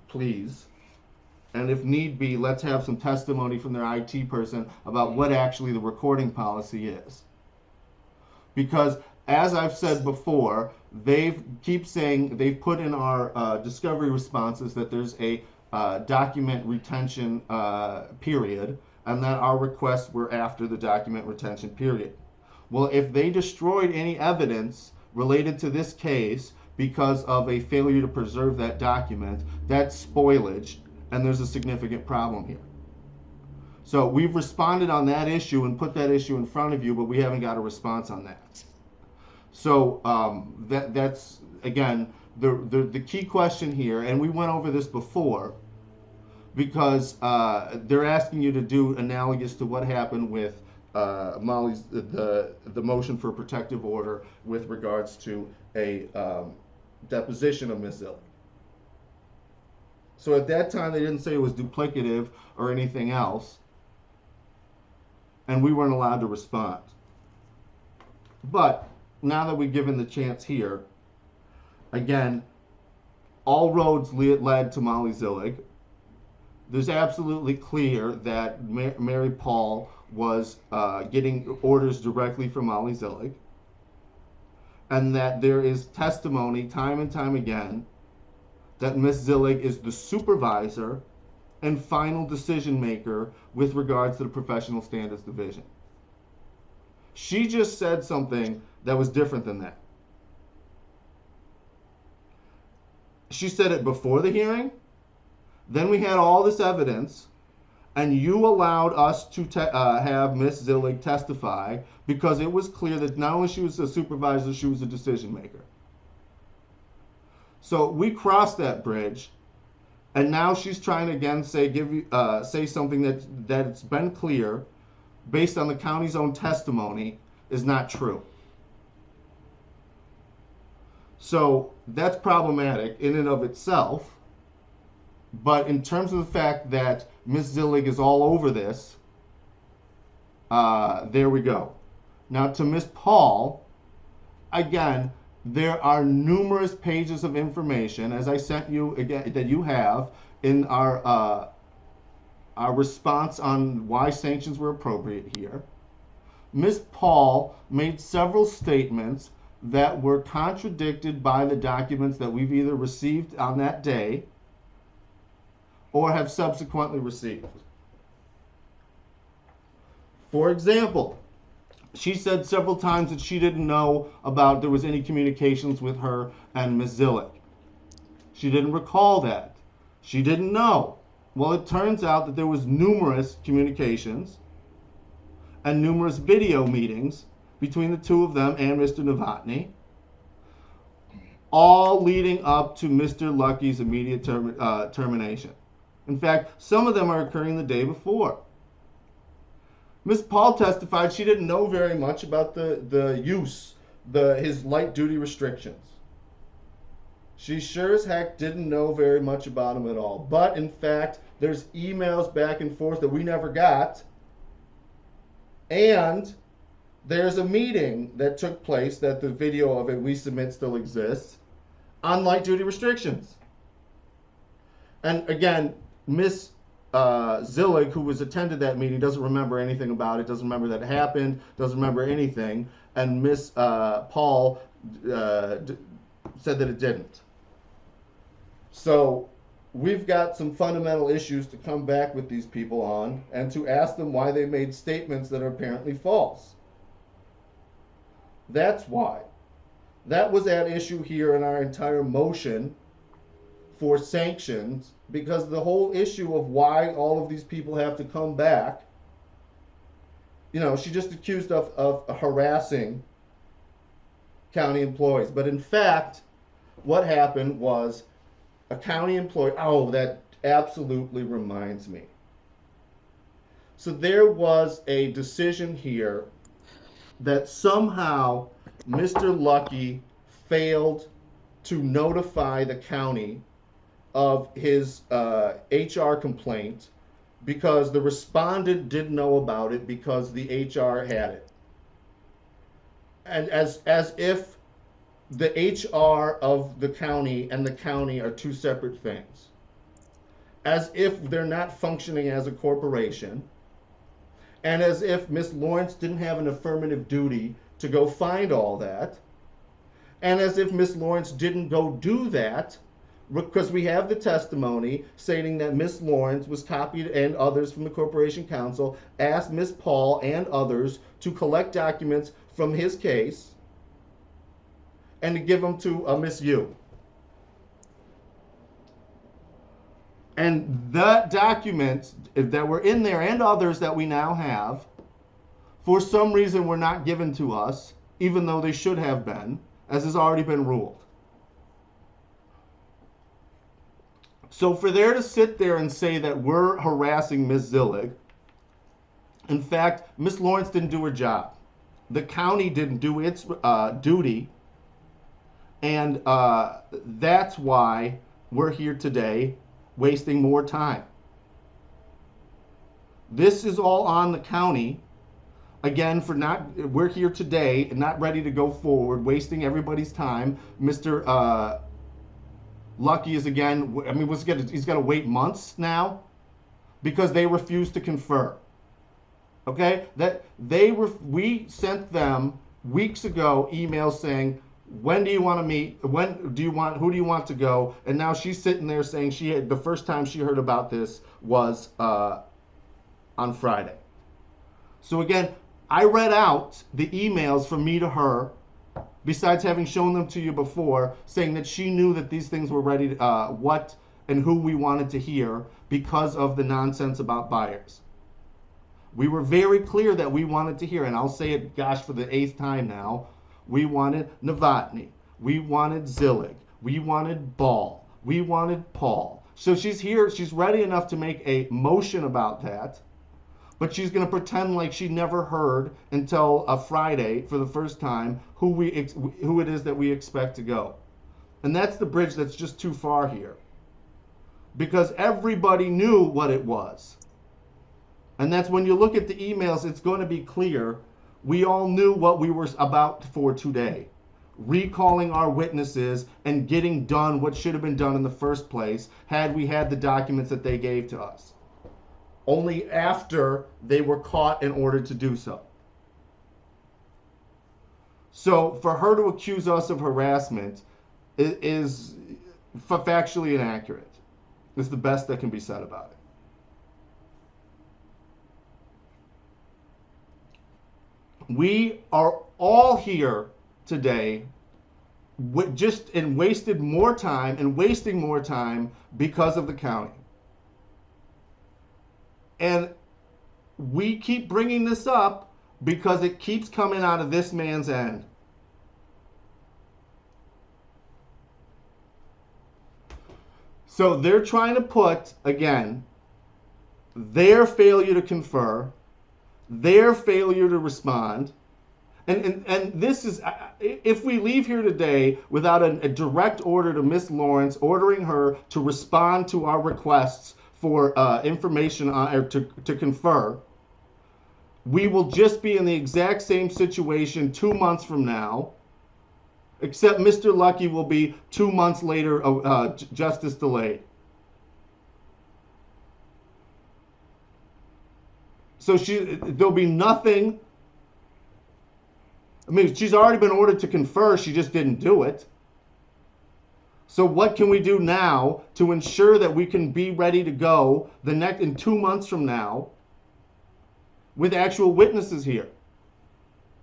please. And if need be, let's have some testimony from their IT person about what actually the recording policy is. Because, as I've said before, they've put in our discovery responses that there's a document retention period, and that our requests were after the document retention period. Well, if they destroyed any evidence related to this case because of a failure to preserve that document, that's spoilage, and there's a significant problem here. So we've responded on that issue and put that issue in front of you, but we haven't got a response on that. So that's, again, the key question here, and we went over this before, because they're asking you to do analogous to what happened with Molly's the motion for a protective order with regards to a deposition of Ms. Zillig. So at that time, they didn't say it was duplicative or anything else, and we weren't allowed to respond. But now that we've given the chance here, again, all roads led to Molly Zillig. There's absolutely clear that Mary Paul was getting orders directly from Molly Zillig, and that there is testimony time and time again that Ms. Zillig is the supervisor and final decision maker with regards to the Professional Standards Division. She just said something that was different than that. She said it before the hearing. Then we had all this evidence, and you allowed us to have Ms. Zillig testify because it was clear that not only she was a supervisor, she was a decision maker. So we crossed that bridge, and now she's trying to again say something that it's been clear, based on the county's own testimony, is not true. So that's problematic in and of itself. But in terms of the fact that Ms. Zillig is all over this, there we go. Now to Ms. Paul, again, there are numerous pages of information, as I sent you again, that you have in our response on why sanctions were appropriate here. Ms. Paul made several statements that were contradicted by the documents that we've either received on that day or have subsequently received. For example, she said several times that she didn't know about there was any communications with her and Ms. Zillig. She didn't recall that. She didn't know. Well, it turns out that there was numerous communications and numerous video meetings between the two of them and Mr. Novotny, all leading up to Mr. Lucky's immediate termination. In fact, some of them are occurring the day before. Ms. Paul testified she didn't know very much about his light duty restrictions. She sure as heck didn't know very much about him at all. But in fact, there's emails back and forth that we never got. And there's a meeting that took place, that the video of it we submit still exists, on light duty restrictions. And again, Ms. Zillig, who attended that meeting, doesn't remember anything about it, doesn't remember that it happened, doesn't remember anything. And Ms. Paul said that it didn't. So we've got some fundamental issues to come back with these people on and to ask them why they made statements that are apparently false. That's why. That was at issue here in our entire motion for sanctions, because the whole issue of why all of these people have to come back, she just accused of harassing county employees. But in fact, what happened was a county employee, oh, that absolutely reminds me. So there was a decision here that somehow Mr. Lucky failed to notify the county of his HR complaint because the respondent didn't know about it because the HR had it. And as if the HR of the county and the county are two separate things. As if they're not functioning as a corporation. And as if Miss Lawrence didn't have an affirmative duty to go find all that. And as if Miss Lawrence didn't go do that, because we have the testimony stating that Miss Lawrence was copied, and others from the Corporation Counsel asked Miss Paul and others to collect documents from his case and to give them to Miss Yu. And the documents that were in there and others that we now have, for some reason were not given to us, even though they should have been, as has already been ruled. So for there to sit there and say that we're harassing Ms. Zillig, in fact, Ms. Lawrence didn't do her job. The county didn't do its duty, and that's why we're here today wasting more time. This is all on the county, again, we're here today and not ready to go forward, wasting everybody's time. Mr. Lucky is again, he's got to wait months because they refused to confer. Okay, we sent them weeks ago emails saying, when do you want to meet? Who do you want to go? And now she's sitting there saying the first time she heard about this was on Friday. So again, I read out the emails from me to her, besides having shown them to you before, saying that she knew that these things were ready, what and who we wanted to hear because of the nonsense about buyers. We were very clear that we wanted to hear, and I'll say it, gosh, for the 8th time now, we wanted Novotny, we wanted Zillig, we wanted Ball, we wanted Paul. So she's here, she's ready enough to make a motion about that, but she's going to pretend like she never heard until a Friday for the first time who it is that we expect to go. And that's the bridge that's just too far here. Because everybody knew what it was. And that's when you look at the emails, it's going to be clear. We all knew what we were about for today. Recalling our witnesses and getting done what should have been done in the first place had we had the documents that they gave to us. Only after they were caught and ordered to do so. So for her to accuse us of harassment is factually inaccurate. It's the best that can be said about it. We are all here today wasting more time because of the county. And we keep bringing this up because it keeps coming out of this man's end. So they're trying to put, again, their failure to confer, their failure to respond, and this is, if we leave here today without a direct order to Miss Lawrence ordering her to respond to our requests for information or to confer, we will just be in the exact same situation 2 months from now, except Mr. Lucky will be 2 months later justice delayed. So there'll be nothing. I mean, she's already been ordered to confer, she just didn't do it. So what can we do now to ensure that we can be ready to go in 2 months from now with actual witnesses here?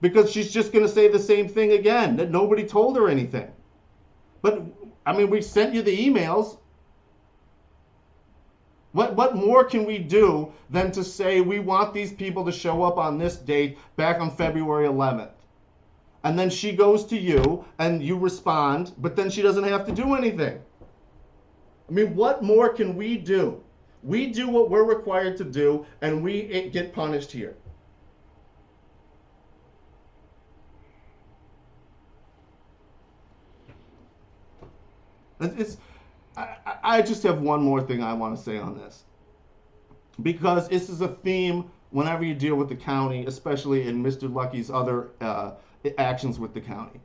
Because she's just going to say the same thing again, that nobody told her anything. But, I mean, we sent you the emails. What more can we do than to say we want these people to show up on this date back on February 11th? And then she goes to you and you respond, but then she doesn't have to do anything. I mean, what more can we do? We do what we're required to do, and we get punished here. I just have one more thing I want to say on this. Because this is a theme whenever you deal with the county, especially in Mr. Lucky's other actions with the county.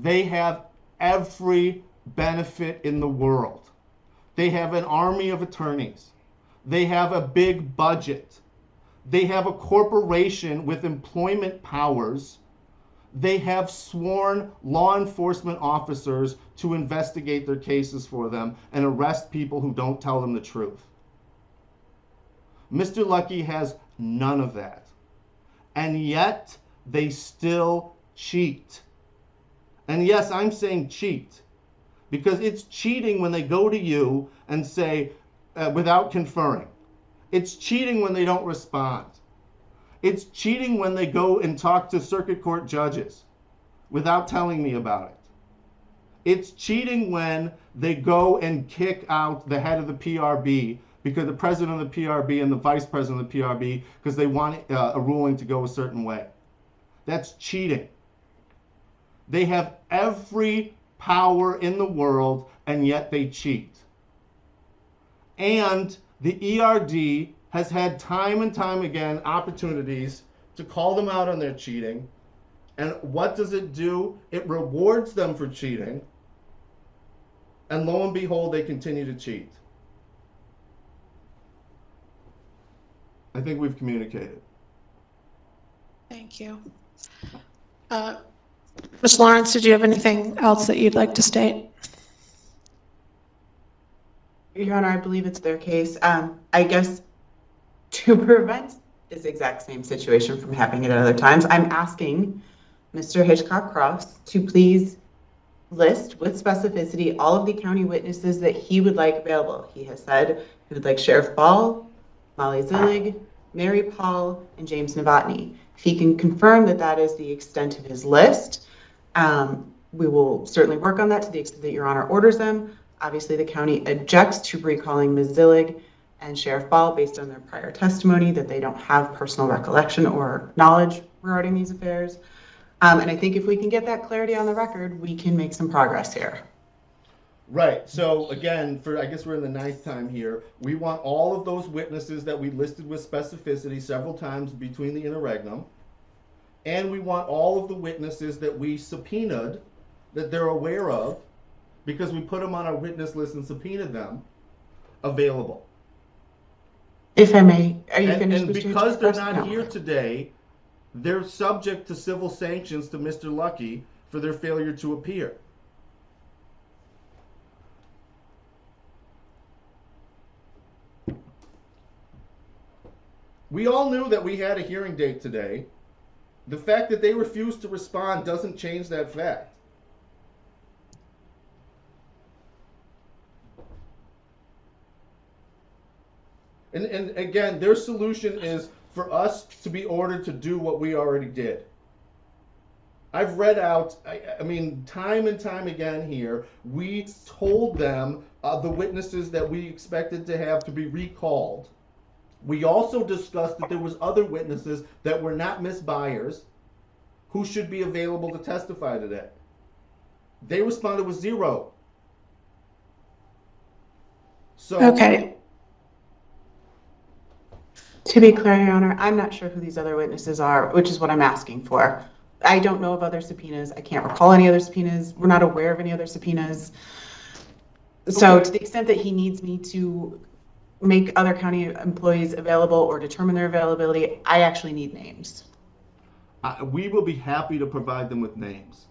They have every benefit in the world. They have an army of attorneys. They have a big budget. They have a corporation with employment powers. They have sworn law enforcement officers to investigate their cases for them and arrest people who don't tell them the truth. Mr. Lucky has none of that. And yet, they still cheat. And yes, I'm saying cheat. Because it's cheating when they go to you and say, without conferring. It's cheating when they don't respond. It's cheating when they go and talk to circuit court judges without telling me about it. It's cheating when they go and kick out the head of the PRB, because the president of the PRB and the vice president of the PRB, because they want a ruling to go a certain way. That's cheating. They have every power in the world, and yet they cheat. And the ERD has had time and time again opportunities to call them out on their cheating. And what does it do? It rewards them for cheating. And lo and behold, they continue to cheat. I think we've communicated. Thank you. Ms. Lawrence, did you have anything else that you'd like to state? Your Honor, I believe it's their case. I guess to prevent this exact same situation from happening at other times, I'm asking Mr. Hitchcock-Cross to please list with specificity all of the county witnesses that he would like available. He has said he would like Sheriff Ball, Molly Zillig, Mary Paul, and James Novotny. If he can confirm that that is the extent of his list, we will certainly work on that to the extent that Your Honor orders them. Obviously, the county objects to recalling Ms. Zillig and Sheriff Ball based on their prior testimony that they don't have personal recollection or knowledge regarding these affairs. And I think if we can get that clarity on the record, we can make some progress here. Right. So again, I guess we're in the 9th time here. We want all of those witnesses that we listed with specificity several times between the interregnum. And we want all of the witnesses that we subpoenaed, that they're aware of, because we put them on our witness list and subpoenaed them, available. If I may, are you finished? And because they're not here today, they're subject to civil sanctions to Mr. Lucky for their failure to appear. We all knew that we had a hearing date today. The fact that they refused to respond doesn't change that fact. And again, their solution is for us to be ordered to do what we already did. I've read out, I mean, time and time again here, we told them the witnesses that we expected to have to be recalled. We also discussed that there was other witnesses that were not Miss Byers who should be available to testify today. They responded with 0. So, okay. To be clear, Your Honor, I'm not sure who these other witnesses are, which is what I'm asking for. I don't know of other subpoenas. I can't recall any other subpoenas. We're not aware of any other subpoenas. So to the extent that he needs me to make other county employees available or determine their availability, I actually need names. we will be happy to provide them with names.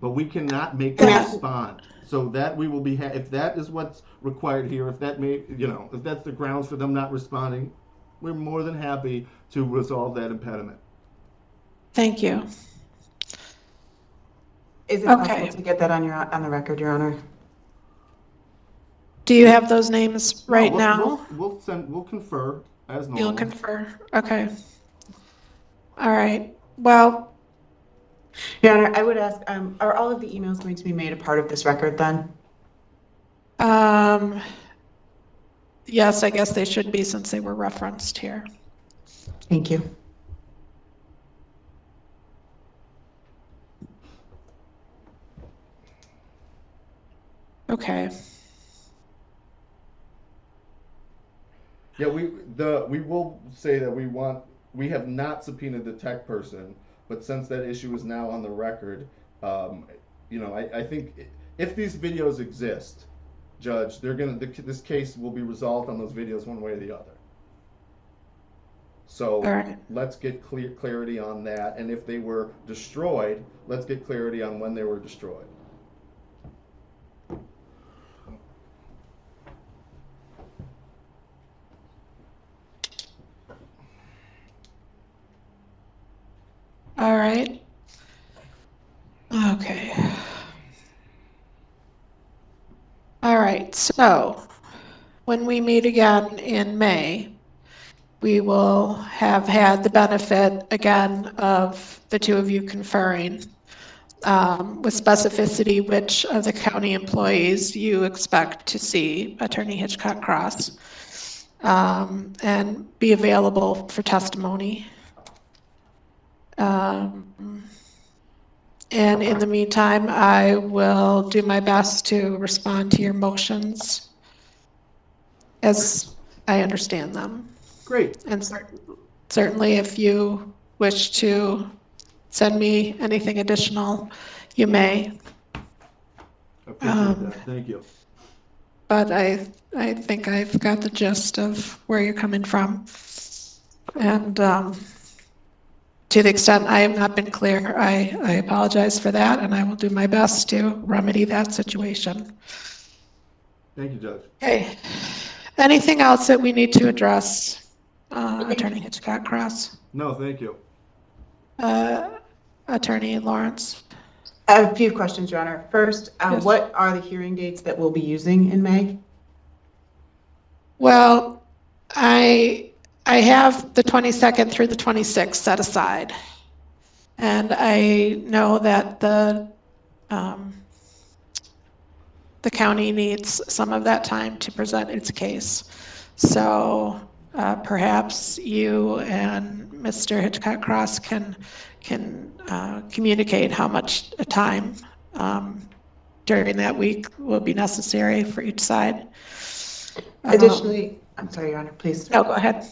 but we cannot make Can them I ask- respond. So that we will be, if that is what's required here, if that may, if that's the grounds for them not responding, we're more than happy to resolve that impediment. Thank you. Is it Okay. possible to get that on the record, Your Honor? Do you have those names right No, now? we'll confer as normal. You'll confer. Okay. All right. Well, Your Honor, I would ask, are all of the emails going to be made a part of this record then? yes, I guess they should be since they were referenced here. Thank you. Okay. Yeah, we will say that we have not subpoenaed the tech person, but since that issue is now on the record, I think if these videos exist, Judge, this case will be resolved on those videos one way or the other. So All right. let's get clarity on that, and if they were destroyed, let's get clarity on when they were destroyed. All right. Okay. All right. So when we meet again in May, we will have had the benefit again of the two of you conferring with specificity which of the county employees you expect to see Attorney Hitchcock Cross and be available for testimony. And in the meantime, I will do my best to respond to your motions as I understand them. Great. And certainly if you wish to send me anything additional, you may. Appreciate that. Thank you. But I think I've got the gist of where you're coming from. And to the extent I have not been clear, I apologize for that, and I will do my best to remedy that situation. Thank you, Judge. Okay. Anything else that we need to address, Attorney Hitchcock Cross? No, thank you. Attorney Lawrence? I have a few questions, Your Honor. First, Yes. what are the hearing dates that we'll be using in May? Well, I have the 22nd through the 26th set aside. And I know that the county needs some of that time to present its case. So perhaps you and Mr. Hitchcock Cross can communicate how much time during that week will be necessary for each side. Additionally, I'm sorry, Your Honor, please. No, go ahead.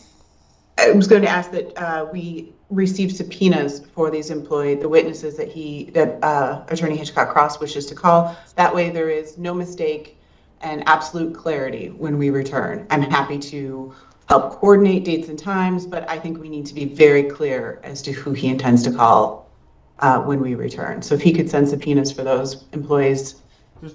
I was going to ask that we receive subpoenas for these employees, the witnesses that Attorney Hitchcock Cross wishes to call. That way there is no mistake and absolute clarity when we return. I'm happy to help coordinate dates and times, but I think we need to be very clear as to who he intends to call when we return. So if he could send subpoenas for those employees.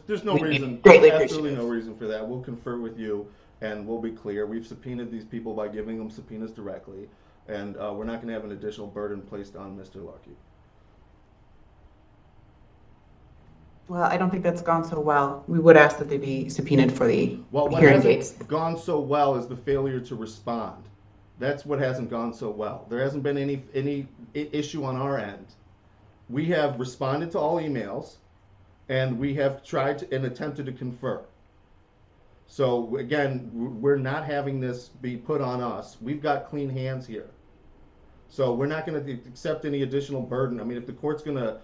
There's no reason, greatly absolutely appreciative. no reason for that. We'll confer with you and we'll be clear. We've subpoenaed these people by giving them subpoenas directly, and we're not going to have an additional burden placed on Mr. Lucky. Well, I don't think that's gone so well. We would ask that they be subpoenaed for the Well, what hearing dates. hasn't gone so well is the failure to respond. That's what hasn't gone so well. There hasn't been any issue on our end. We have responded to all emails, and we have tried to, and attempted to confer. So again, we're not having this be put on us. We've got clean hands here. So we're not going to accept any additional burden. I mean, if the court's going to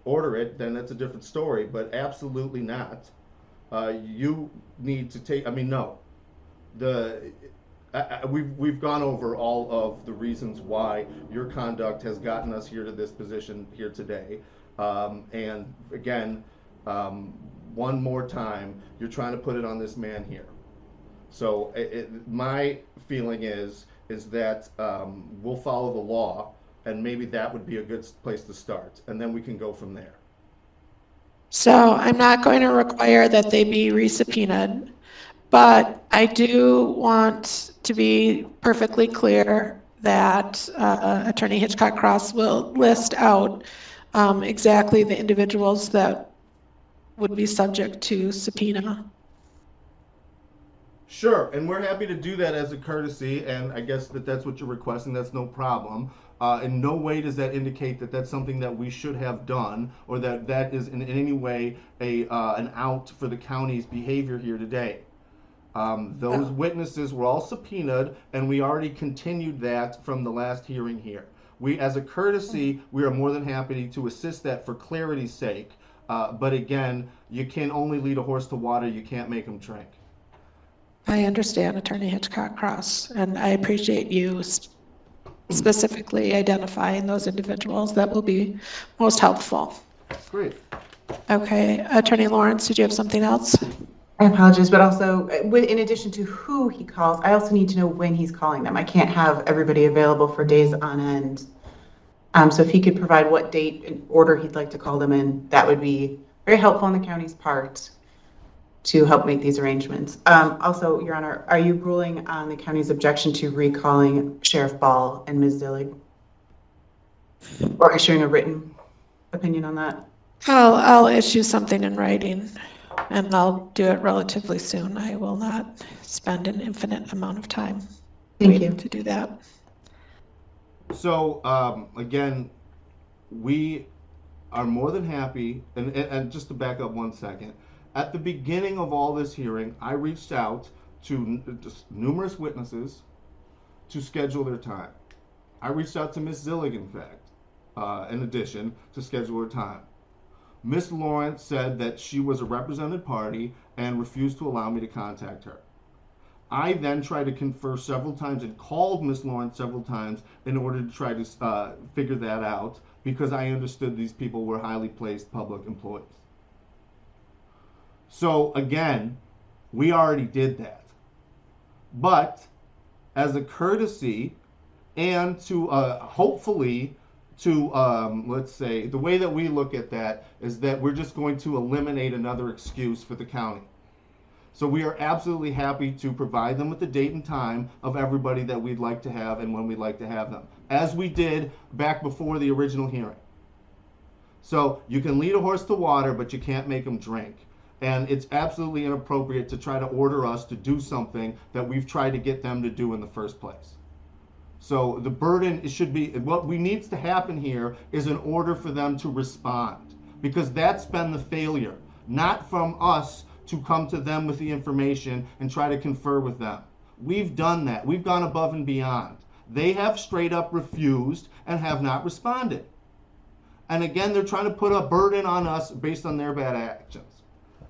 order it, then that's a different story, but absolutely not. You need to take, I mean, no. We've gone over all of the reasons why your conduct has gotten us here to this position here today. And again, one more time, you're trying to put it on this man here. So my feeling is that we'll follow the law, and maybe that would be a good place to start, and then we can go from there. So I'm not going to require that they be resubpoenaed, but I do want to be perfectly clear that Attorney Hitchcock Cross will list out exactly the individuals that would be subject to subpoena. Sure, and we're happy to do that as a courtesy, and I guess that's what you're requesting. That's no problem. In no way does that indicate that that's something that we should have done, or that that is in any way an out for the county's behavior here today. Those witnesses were all subpoenaed, and we already continued that from the last hearing here. We, as a courtesy, we are more than happy to assist that for clarity's sake. But again, you can only lead a horse to water. You can't make him drink. I understand, Attorney Hitchcock Cross, and I appreciate you specifically identifying those individuals. That will be most helpful. Great. Okay, Attorney Lawrence, did you have something else? I apologize, but also, in addition to who he calls, I also need to know when he's calling them. I can't have everybody available for days on end. So if he could provide what date and order he'd like to call them in, that would be very helpful on the county's part to help make these arrangements. Also, Your Honor, are you ruling on the county's objection to recalling Sheriff Ball and Ms. Dillig? Or issuing a written opinion on that? I'll issue something in writing, and I'll do it relatively soon. I will not spend an infinite amount of time waiting to do that. So again, we are more than happy, and just to back up 1 second, at the beginning of all this hearing, I reached out to numerous witnesses to schedule their time. I reached out to Ms. Zillig, in fact, in addition, to schedule her time. Ms. Lawrence said that she was a represented party and refused to allow me to contact her. I then tried to confer several times and called Ms. Lawrence several times in order to try to figure that out, because I understood these people were highly placed public employees. So again, we already did that. But as a courtesy and to hopefully to, let's say, the way that we look at that is that we're just going to eliminate another excuse for the county. So we are absolutely happy to provide them with the date and time of everybody that we'd like to have and when we'd like to have them, as we did back before the original hearing. So you can lead a horse to water, but you can't make him drink. And it's absolutely inappropriate to try to order us to do something that we've tried to get them to do in the first place. So the burden should be, what needs to happen here is an order for them to respond, because that's been the failure, not from us to come to them with the information and try to confer with them. We've done that. We've gone above and beyond. They have straight up refused and have not responded. And again, they're trying to put a burden on us based on their bad actions.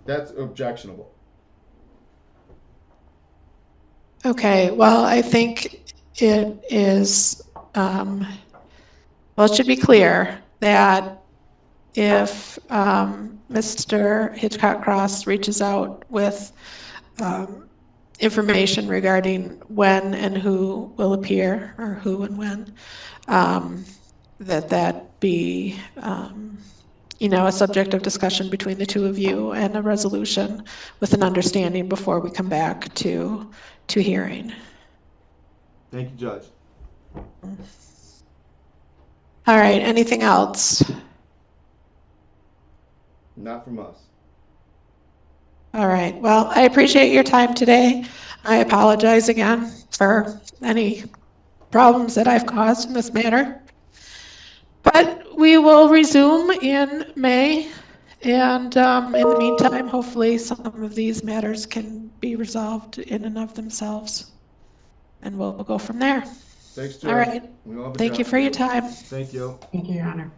That's objectionable. Okay, well, I think it is, well, it should be clear that if Mr. Hitchcock Cross reaches out with information regarding when and who will appear, or who and when, that be a subject of discussion between the two of you, and a resolution with an understanding before we come back to hearing. Thank you, Judge. All right, anything else? Not from us. All right, well, I appreciate your time today. I apologize again for any problems that I've caused in this matter. But we will resume in May, and in the meantime, hopefully some of these matters can be resolved in and of themselves, and we'll go from there. Thanks, Judge. All right. Thank you for your time. Thank you. Thank you, Your Honor.